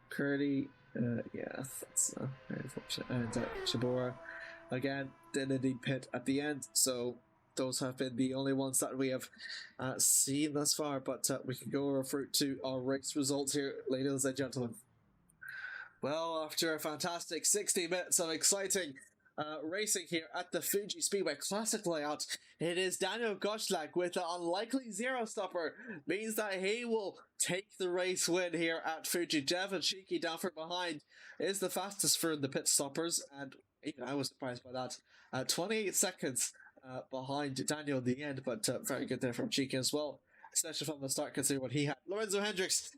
Curdy, yeah, that's very unfortunate, and Shibora again did indeed pit at the end. So those have been the only ones that we have seen thus far, but we can go over to our race results here, ladies and gentlemen. Well, after a fantastic 60 minutes of exciting racing here at the Fuji Speedway Classic layout, it is Daniel Goshlag with an unlikely zero stopper, means that he will take the race win here at Fuji. Devin Cheeky down from behind is the fastest for the pit stoppers, and even I was surprised by that. 28 seconds behind Daniel at the end, but very good there from Cheeky as well, especially from the start considering what he had. Lorenzo Hendricks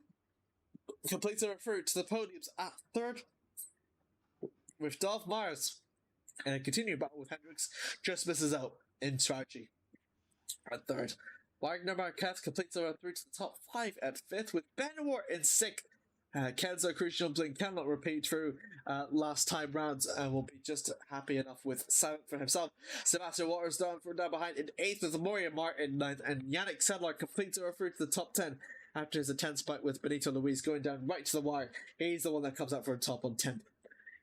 completes our through to the podiums at 3rd, with Dolph Myers in a continued battle with Hendricks, just misses out in strategy at 3rd. Wagner Marquez completes our through to the top 5 at 5th, with Benwar in 6th. Kenzo Crucial Blink cannot repeat through last time rounds and will be just happy enough with 7th for himself. Sebastian Waters down behind in 8th, with Moria Martin in 9th, and Yannick Sedlar completes our through to the top 10 after his intense fight with Benito Luis going down right to the wire. He's the one that comes out for the top on 10th.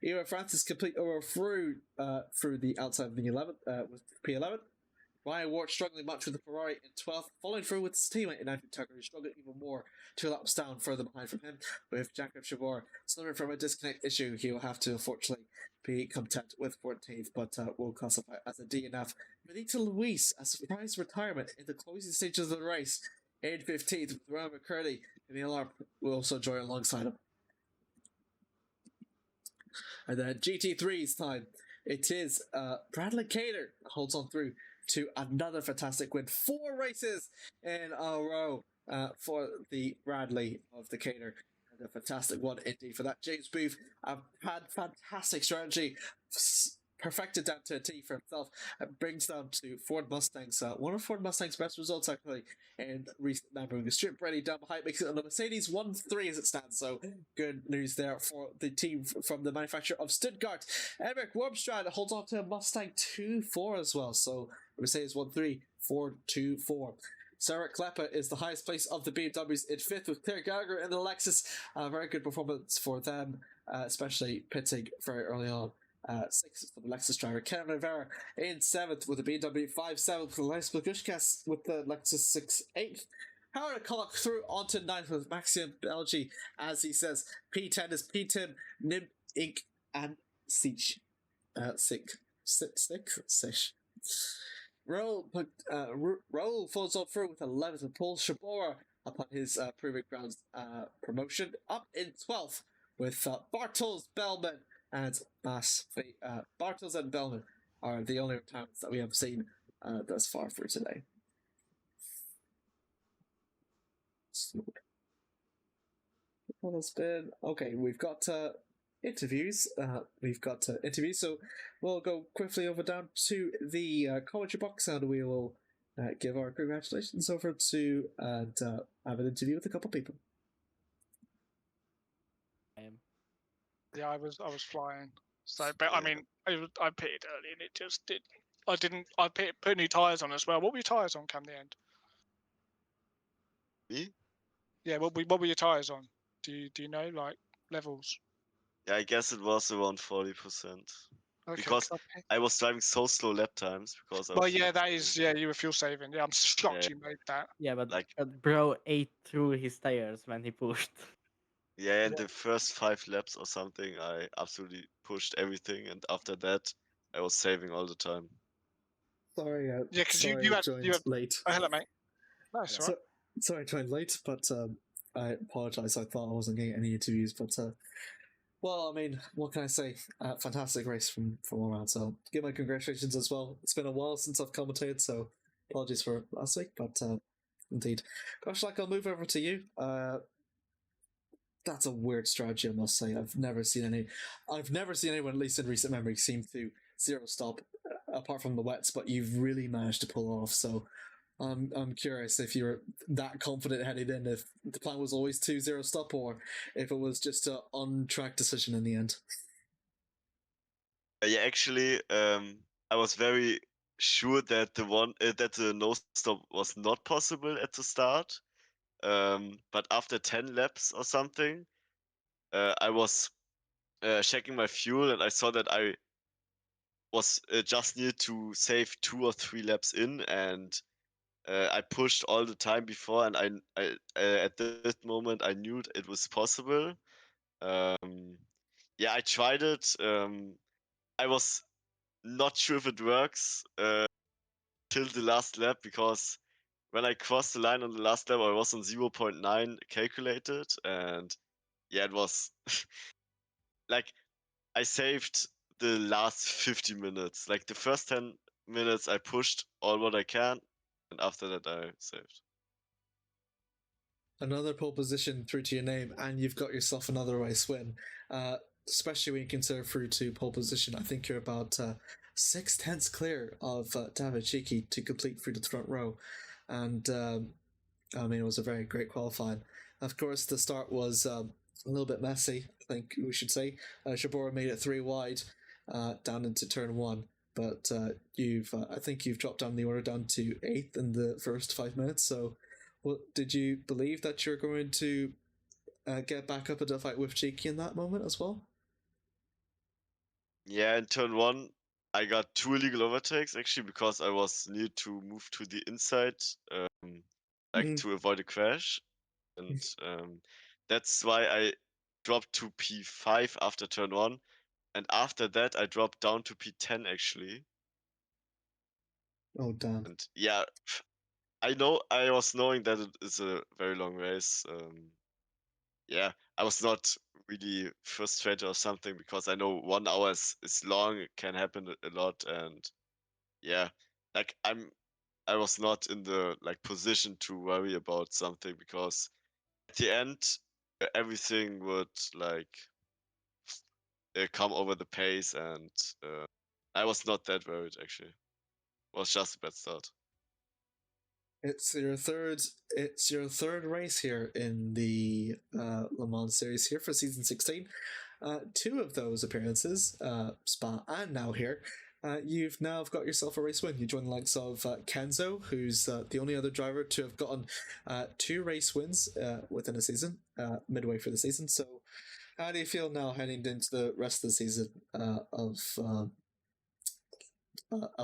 Ewa Francis complete over through the outside of the 11th with P11. Ryan Ward struggling much with the Ferrari in 12th, following through with his teammate in Andrew Tucker, who struggled even more 2 laps down further behind from him, with Jacob Shabor suffering from a disconnect issue. He will have to unfortunately be content with 14th, but will classify as a DNF. Benito Luis, a surprise retirement in the closing stages of the race in 15th, with Ryan McCurdy and the LR will also join alongside him. And then GT3's time. It is Bradley Cater holds on through to another fantastic win. 4 races in a row for the Bradley of the Cater. And a fantastic one indeed for that. James Booth had fantastic strategy. Perfected down to a T for himself. Brings down to Ford Mustangs. One of Ford Mustangs' best results, actually, in recent memory. The strip ready down behind makes it on the Mercedes 1-3 as it stands. So good news there for the team from the manufacturer of Stuttgart. Eric Wormstrad holds on to a Mustang 2-4 as well. So Mercedes 1-3, Ford 2-4. Sarah Klepper is the highest place of the BMWs in 5th, with Claire Gallagher in the Lexus. A very good performance for them, especially pitting very early on. 6th for the Lexus driver. Kevin Rivera in 7th with the BMW 5-7 for Lars Blagushkas with the Lexus 6-8th. Howard Collock through onto 9th with Maxime Belgi, as he says, P10 is P10, Nim, Inc, and Siege. Six. Raul falls on through with 11th, and Paul Shabora upon his proving grounds promotion up in 12th with Bartels, Bellman, and Mass. Bartels and Bellman are the only retirements that we have seen thus far for today. What has been okay? We've got interviews. So we'll go quickly over down to the commentary box, and we will give our congratulations over to and have an interview with a couple people. Yeah, I was flying. So, but I mean, I pitted early, and it just did. I didn't. I put new tires on as well. What were your tires on, Cam? The end. Me? Yeah. What were your tires on? Do you know, like, levels? Yeah, I guess it was around 40%. Okay, because I was driving so slow lap times because I well, was yeah, that is, yeah, you were fuel saving. Yeah, I'm shocked Yeah. you made that. Yeah, but, like bro ate through his tires when he pushed. yeah, in the first 5 laps or something, I absolutely pushed everything, and after that, I was saving all the time. Sorry, Yeah, because sorry you I had joined late. Oh, hello, mate. That's all right. Sorry I joined late, but I apologize. I thought I wasn't getting any interviews, but well, I mean, what can I say? Fantastic race from all around. So give my congratulations as well. It's been a while since I've commentated, so apologies for last week, but indeed. Gosh, like I'll move over to you. That's a weird strategy, I must say. I've never seen anyone, at least in recent memory, seem to zero stop, apart from the wets. But you've really managed to pull off. So I'm curious if you're that confident heading in, if the plan was always to zero stop, or if it was just an on-track decision in the end. Yeah, actually, I was very sure that the no stop was not possible at the start. But after 10 laps or something, I was checking my fuel, and I saw that I was just needed to save 2 or 3 laps in, and I pushed all the time before, and I at that moment I knew it was possible. Yeah, I tried it. I was not sure if it works till the last lap, because when I crossed the line on the last lap, I was on 0.9 calculated, and yeah, it was like I saved the last 50 minutes. Like the first 10 minutes, I pushed all what I can, and after that, I saved. Another pole position through to your name, and you've got yourself another race win. Especially when you consider through to pole position, I think you're about 6/10 clear of David Cheeky to complete through the front row, and I mean, it was a very great qualifying. Of course, the start was a little bit messy, I think we should say. Shabora made it 3 wide down into turn 1, but I think you've dropped down the order down to 8th in the first 5 minutes. So, did you believe that you're going to get back up into the fight with Cheeky in that moment as well? Yeah, in turn 1, I got 2 illegal overtakes actually, because I was needed to move to the inside, to avoid a crash, and that's why I dropped to P5 after turn 1, and after that I dropped down to P10 actually. Oh damn! And yeah, I was knowing that it is a very long race. Yeah, I was not really frustrated or something because I know 1 hour is long. It can happen a lot, and yeah, like I was not in the like position to worry about something because at the end everything would like come over the pace, and I was not that worried actually. It was just a bad start. It's your third. It's your third race here in the Le Mans series here for season 16. Two of those appearances, Spa and now here, you've now got yourself a race win. You join the likes of Kenzo, who's the only other driver to have gotten 2 race wins within a season, midway through the season. So, how do you feel now heading into the rest of the season of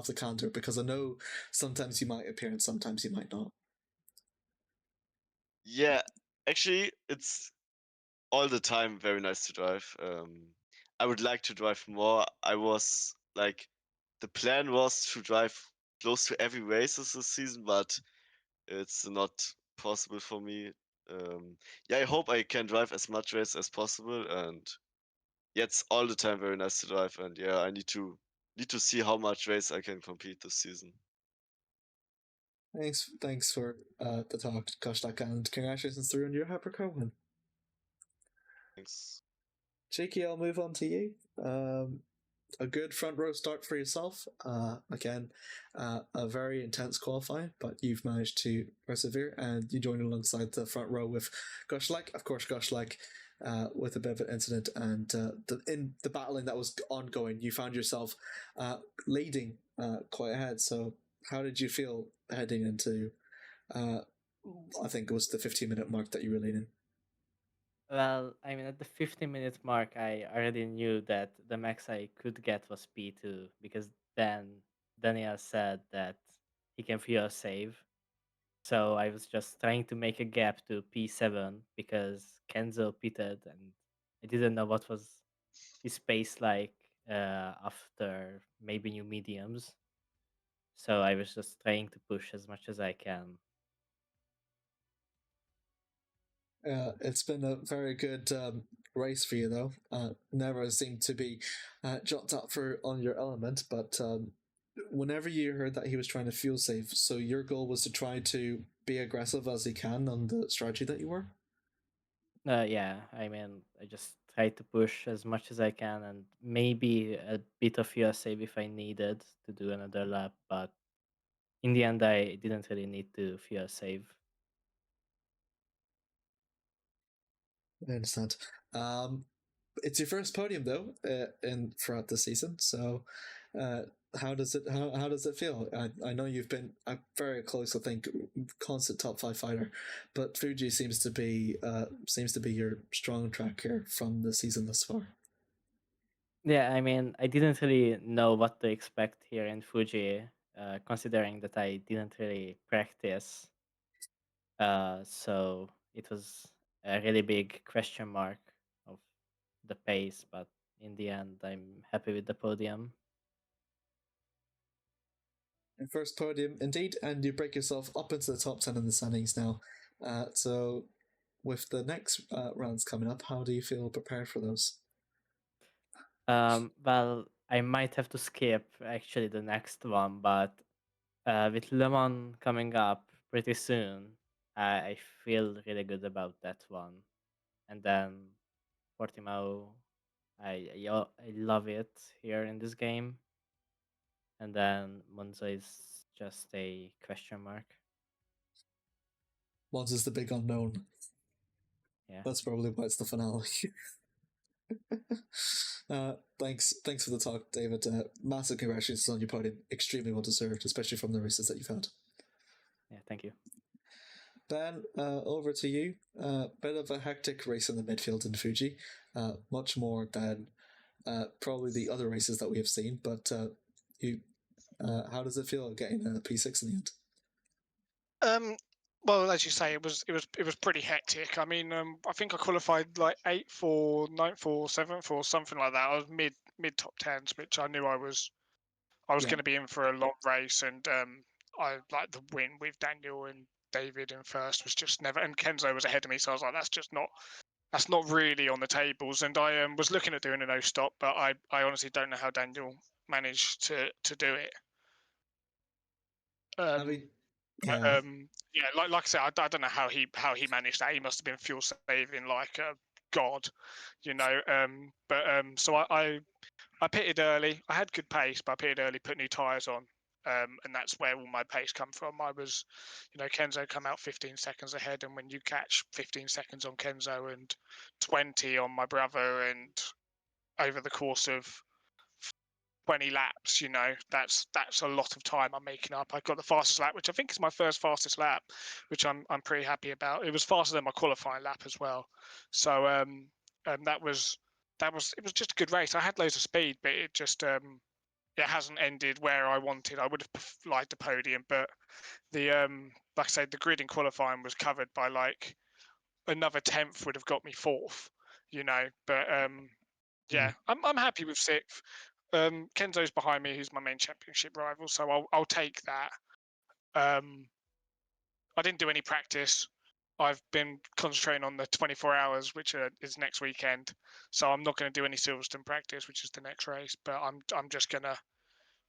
the calendar? Because I know sometimes you might appear and sometimes you might not. Yeah, actually, it's all the time very nice to drive. I would like to drive more. I was like, the plan was to drive close to every race this season, but it's not possible for me. Yeah, I hope I can drive as much race as possible, and yeah, it's all the time very nice to drive. And yeah, I need to see how much race I can compete this season. Thanks for the talk, Kostak, and congratulations through on your Hypercar win. Thanks. Cheeky, I'll move on to you. A good front row start for yourself. Again, a very intense qualifying, but you've managed to persevere and you joined alongside the front row with Goshlak. Of course, Goshlak with a bit of an incident, and in the battling that was ongoing, you found yourself leading quite ahead. So, how did you feel heading into? I think it was the 15-minute mark that you were leading. Well, I mean, at the 15-minute mark, I already knew that the max I could get was P2 because then Daniel said that he can fuel save. So I was just trying to make a gap to P7 because Kenzo pitted and I didn't know what was his pace like after maybe new mediums. So I was just trying to push as much as I can. It's been a very good race for you, though. Never seemed to be jocked up for on your element, but whenever you heard that he was trying to fuel save, so your goal was to try to be aggressive as he can on the strategy that you were? Yeah, I mean, I just tried to push as much as I can and maybe a bit of fuel save if I needed to do another lap, but in the end, I didn't really need to fuel save. I understand. It's your first podium though, in throughout the season. So, how does it feel? I know you've been very close. I think constant top 5 fighter, but Fuji seems to be your strong track here from the season thus far. Yeah, I mean, I didn't really know what to expect here in Fuji, considering that I didn't really practice. So it was a really big question mark of the pace, but in the end, I'm happy with the podium. Your first podium, indeed, and you break yourself up into the top 10 in the standings now. So, with the next rounds coming up, how do you feel prepared for those? Well, I might have to skip actually the next one, but with Le Mans coming up pretty soon, I feel really good about that one. And then Portimao, I love it here in this game. And then Monza is just a question mark. Monza's the big unknown. Yeah. That's probably why it's the finale. Thanks for the talk, David. Massive congratulations on your podium. Extremely well deserved, especially from the races that you've had. Yeah, thank you. Ben, over to you. Bit of a hectic race in the midfield in Fuji, much more than probably the other races that we have seen. But how does it feel getting a P6 in the end? Well, as you say, it was pretty hectic. I mean, I think I qualified like 8th or 9th or 7th or something like that. I was mid top 10s, which I knew I was going to be in for a long race, and I like the win with Daniel and David in first was just never, and Kenzo was ahead of me, so I was like, that's just not that's not really on the tables. And I was looking at doing a no stop, but I honestly don't know how Daniel managed to do it. I mean, But, yeah. yeah, like I said, I don't know how he managed that. He must have been fuel saving like a god, you know. So I pitted early. I had good pace, but I pitted early, put new tyres on, and that's where all my pace come from. I was, you know, Kenzo come out 15 seconds ahead, and when you catch 15 seconds on Kenzo and 20 on my brother, and over the course of 20 laps, you know, that's a lot of time I'm making up. I got the fastest lap, which I think is my first fastest lap, which I'm pretty happy about. It was faster than my qualifying lap as well. So that was it was just a good race. I had loads of speed, but it just it hasn't ended where I wanted. I would have liked a podium, but the like I said, the grid in qualifying was covered by like another 10th would have got me 4th, you know. But yeah, I'm happy with 6th. Kenzo's behind me, who's my main championship rival, so I'll take that. I didn't do any practice. I've been concentrating on the 24 hours, which is next weekend. So I'm not going to do any Silverstone practice, which is the next race. But I'm just going to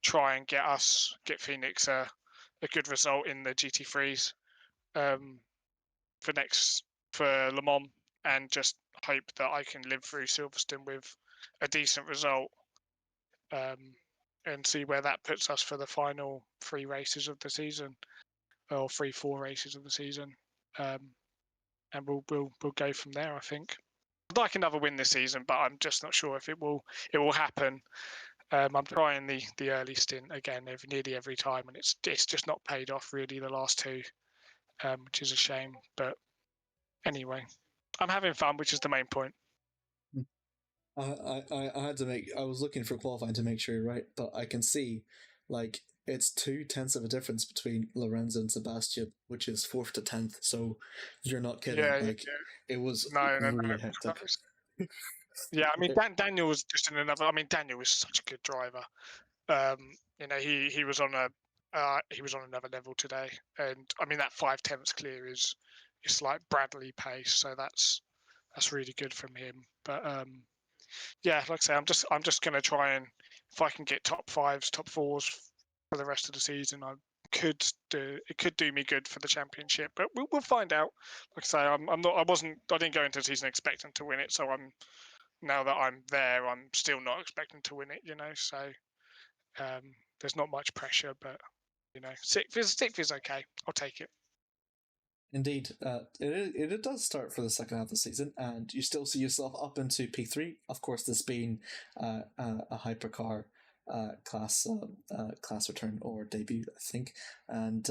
try and get Phoenix a good result in the GT3s for Le Mans, and just hope that I can live through Silverstone with a decent result. And see where that puts us for the final 3 races of the season, or 4 races of the season, and we'll go from there. I think I'd like another win this season, but I'm just not sure if it will happen. I'm trying the early stint again nearly every time, and it's just not paid off really the last 2, which is a shame. But anyway, I'm having fun, which is the main point. I had to I was looking for qualifying to make sure you're right, but I can see, like, it's 2/10 of a difference between Lorenzo and Sebastian, which is 4th to 10th. So you're not kidding. Yeah, like, it was no, really hectic. Yeah, I mean, Daniel was just in another. I mean, Daniel was such a good driver. You know, he was on another level today, and I mean that 5/10 clear is it's like Bradley pace, so that's really good from him. But yeah, like I say, I'm just gonna try, and if I can get top 5s, top 4s for the rest of the season, it could do me good for the championship. But we'll find out. Like I say, I didn't go into the season expecting to win it, so now that I'm there, I'm still not expecting to win it. You know, so there's not much pressure, but you know, 6th is okay. I'll take it. Indeed, it does start for the second half of the season, and you still see yourself up into P3. Of course, this being a hypercar class return or debut, I think. And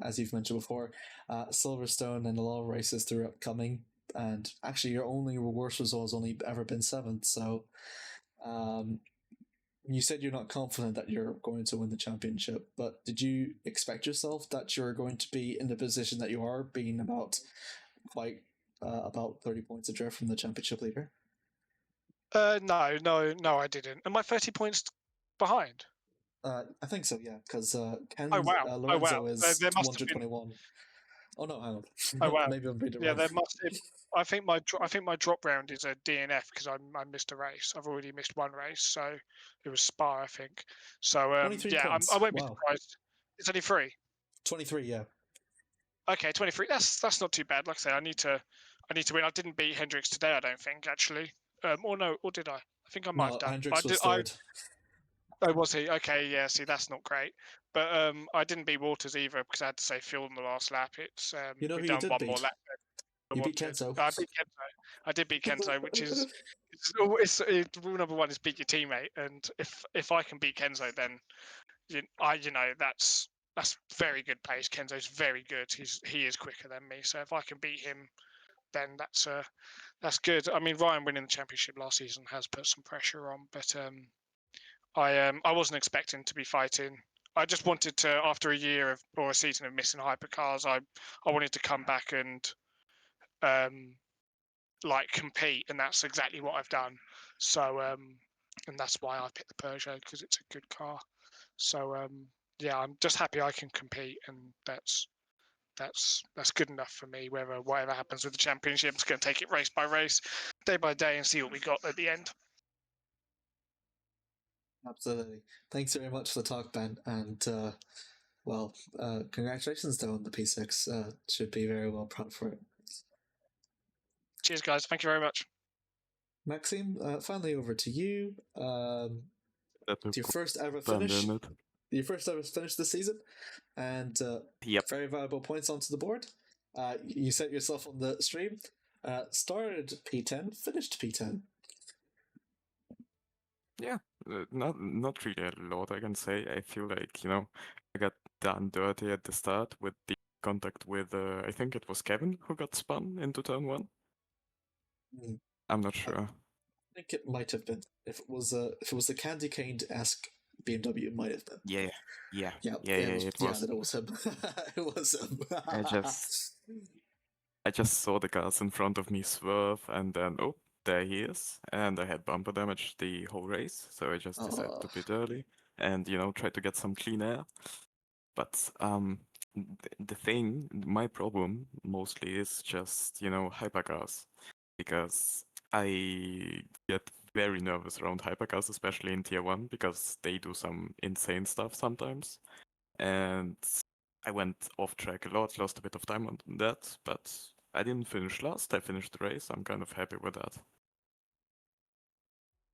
as you've mentioned before, Silverstone and a lot of races throughout coming. And actually, your only worst result has only ever been 7th. So, you said you're not confident that you're going to win the championship, but did you expect yourself that you're going to be in the position that you are, being about 30 points adrift from the championship leader? No, I didn't. Am I 30 points behind? I think so, yeah, because Oh Lorenzo wow! is There must have been. 121. Oh no, hang on. Oh wow! Maybe I'm reading it Yeah, wrong. there must have. I think my drop round is a DNF because I missed a race. I've already missed 1 race, so it was Spa, I think. So 23 yeah, points. I won't be Wow. surprised. It's only 3. 23, yeah. Okay, 23. That's not too bad. Like I say, I need to win. I didn't beat Hendricks today, I don't think, actually. Or no, or did I? I think I might have done. Hendricks was 3rd. Oh, was he? Okay, yeah. See, that's not great. But I didn't beat Waters either because I had to save fuel in the last lap. It's You know who we've you done did 1 beat? more lap. You beat Kenzo. I beat Kenzo. I did beat Kenzo, which is rule number 1 is beat your teammate. And if I can beat Kenzo, then that's very good pace. Kenzo's very good. He is quicker than me. So if I can beat him, then that's good. I mean, Ryan winning the championship last season has put some pressure on, but I wasn't expecting to be fighting. I just wanted to, after a year or a season of missing hypercars, I wanted to come back and compete, and that's exactly what I've done. So and that's why I picked the Peugeot, because it's a good car. So yeah, I'm just happy I can compete, and that's that's good enough for me. Whatever happens with the championship, I'm just going to take it race by race, day by day, and see what we got at the end. Absolutely. Thanks very much for the talk, Ben. And congratulations though on the P6. Should be very well proud for it. Cheers, guys. Thank you very much. Maxime, finally over to you. Your first ever finish. Your first ever finish this season, and very valuable points onto the board. You set yourself on the stream. Started P10, finished P10. Yeah, not really a lot I can say. I feel like, I got done dirty at the start with the contact with, I think it was Kevin who got spun into turn 1. I'm not sure. I think it might have been. If it was a candy cane-esque BMW, it might have been. Yeah, it was him. It was him. I just saw the cars in front of me swerve, and then there he is, and I had bumper damage the whole race, so I just decided to pit early and try to get some clean air. But my problem mostly is just hypercars, because I get very nervous around hypercars, especially in tier 1, because they do some insane stuff sometimes. And I went off track a lot, lost a bit of time on that, but I didn't finish last. I finished the race. I'm kind of happy with that.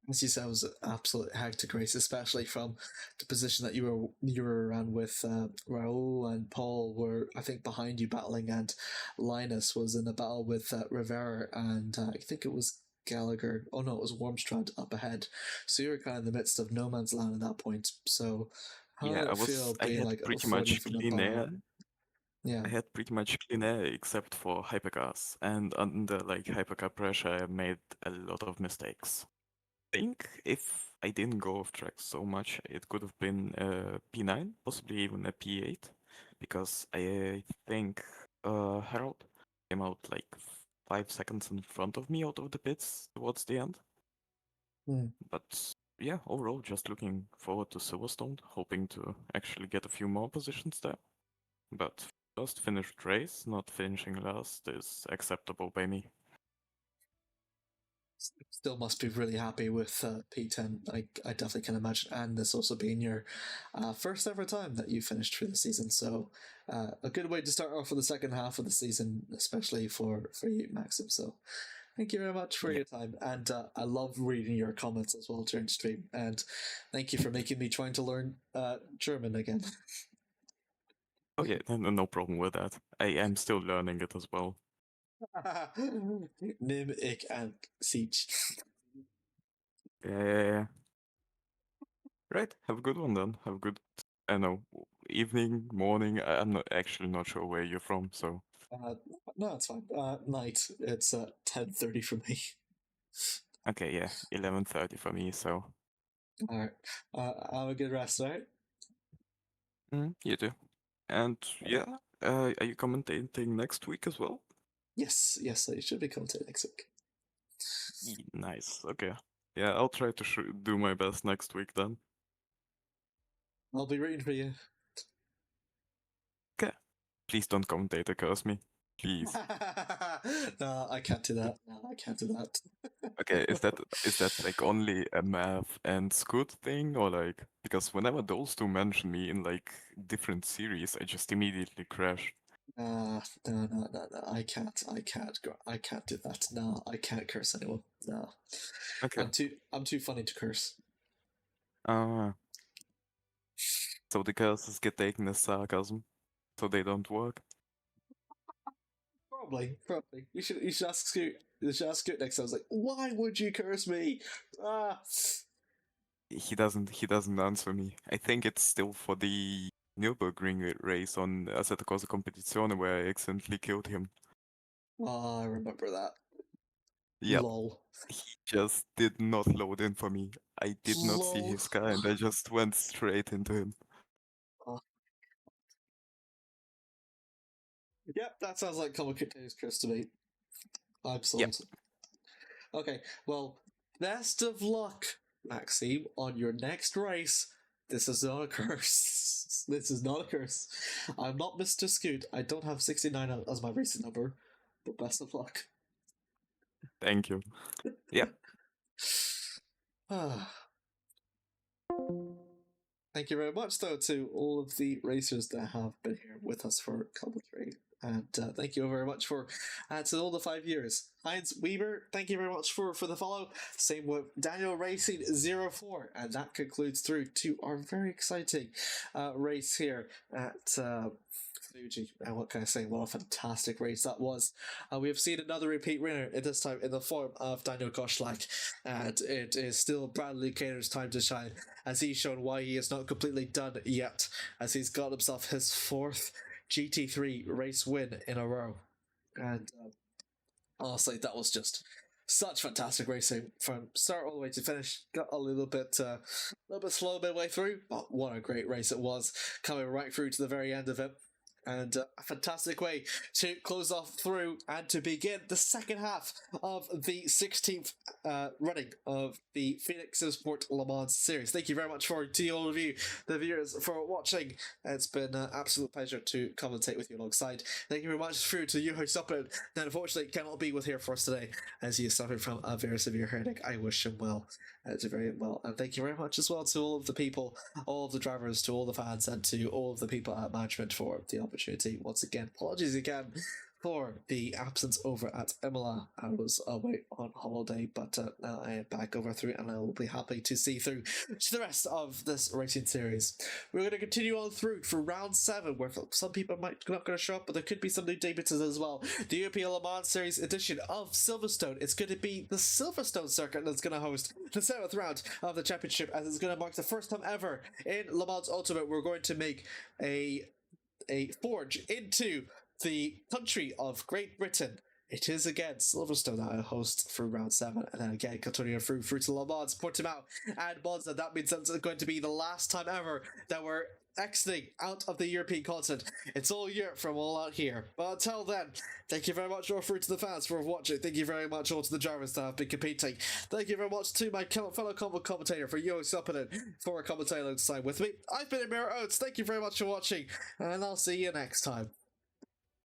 As you said, it was an absolute hectic race, especially from the position that you were around with. Raul and Paul were, I think, behind you battling, and Linus was in a battle with Rivera, and I think it was Gallagher. Oh no, it was Wormstrand up ahead. So you were kind of in the midst of no man's land at that point. So how did it feel being like pretty much clean air. Yeah, I had pretty much clean air except for hypercars, and under hypercar pressure, I made a lot of mistakes. I think if I didn't go off track so much, it could have been a P9, possibly even a P8, because I think Harold came out like 5 seconds in front of me out of the pits towards the end. But yeah, overall, just looking forward to Silverstone, hoping to actually get a few more positions there. But first finished race, not finishing last, is acceptable by me. Still must be really happy with P10. I definitely can imagine, and this also being your first ever time that you finished through the season. So a good way to start off for the second half of the season, especially for you, Maxim. So thank you very much for your time, and I love reading your comments as well during stream. And thank you for making me trying to learn German again. Okay, no problem with that. I am still learning it as well. Nim, ik, and Siege. Yeah. Right, have a good one then. Have a good, evening, morning. I'm not sure where you're from, so. No, it's fine. Night. It's 10:30 for me. Okay, yeah, 11:30 for me, so. Alright. Have a good rest, alright? You too. And yeah, are you commentating next week as well? Yes, I should be commentating next week. Nice, okay. Yeah, I'll try to do my best next week then. I'll be rooting for you. Okay. Please don't commentate or curse me. Please. No, I can't do that. Okay, is that like only a math and Scoot thing, or like, because whenever those two mention me in like different series, I just immediately crash. No, I can't do that. No, I can't curse anyone. No. Okay. I'm too funny to curse. So the curses get taken as sarcasm, so they don't work. Probably. You should ask Scoot. You should ask Scoot next time. I was like, why would you curse me? He doesn't answer me. I think it's still for the Nürburgring race on Assetto Corsa Competizione where I accidentally killed him. Oh, I remember that. Yeah. Lol. He just did not load in for me. I did not see his car and I just went straight into him. Oh. Yep, that sounds like Commentator's curse to me. I'm sold. Yep. Okay, well, best of luck, Maxime, on your next race. This is not a curse. This is not a curse. I'm not Mr. Scoot. I don't have 69 as my racing number, but best of luck. Thank you. Yep. Thank you very much, though, to all of the racers that have been here with us for commentary. And thank you very much for to all the 5 years. Heinz Weaver, thank you very much for the follow. Same with Daniel Racing 04. And that concludes through to our very exciting race here at Fuji. And what can I say? What a fantastic race that was. We have seen another repeat winner, at this time in the form of Daniel Goschlak. And it is still Bradley Cater's time to shine, as he's shown why he is not completely done yet, as he's got himself his 4th GT3 race win in a row. And honestly, that was just such fantastic racing from start all the way to finish. Got a little bit slow midway through, but what a great race it was, coming right through to the very end of it. And a fantastic way to close off through and to begin the second half of the 16th running of the Phoenix Sport Le Mans series. Thank you very much to all of you, the viewers, for watching. It's been an absolute pleasure to commentate with you alongside. Thank you very much through to you, Suppin, that unfortunately cannot be with here for us today, as he is suffering from a very severe headache. I wish him well, do very well. And thank you very much as well to all of the people, all of the drivers, to all the fans, and to all of the people at management for the opportunity. Once again, apologies again for the absence over at Imola. I was away on holiday, but now I am back over through, and I will be happy to see through to the rest of this racing series. We're going to continue on through for round 7, where some people might not going to show up, but there could be some new debuts as well. The European Le Mans Series edition of Silverstone. It's going to be the Silverstone circuit that's going to host the 7th round of the championship, as it's going to mark the first time ever in Le Mans Ultimate. We're going to make a forge into the country of Great Britain. It is again Silverstone that I host through round 7, and then again continuing through to Le Mans, Portimao, and Monza. That means that's going to be the last time ever that we're exiting out of the European continent. It's all Europe from all out here. But until then, thank you very much all through to the fans for watching. Thank you very much all to the drivers that have been competing. Thank you very much to my fellow commentator for Yo Suppinen for commentating alongside with me. I've been Amir Oates. Thank you very much for watching, and I'll see you next time.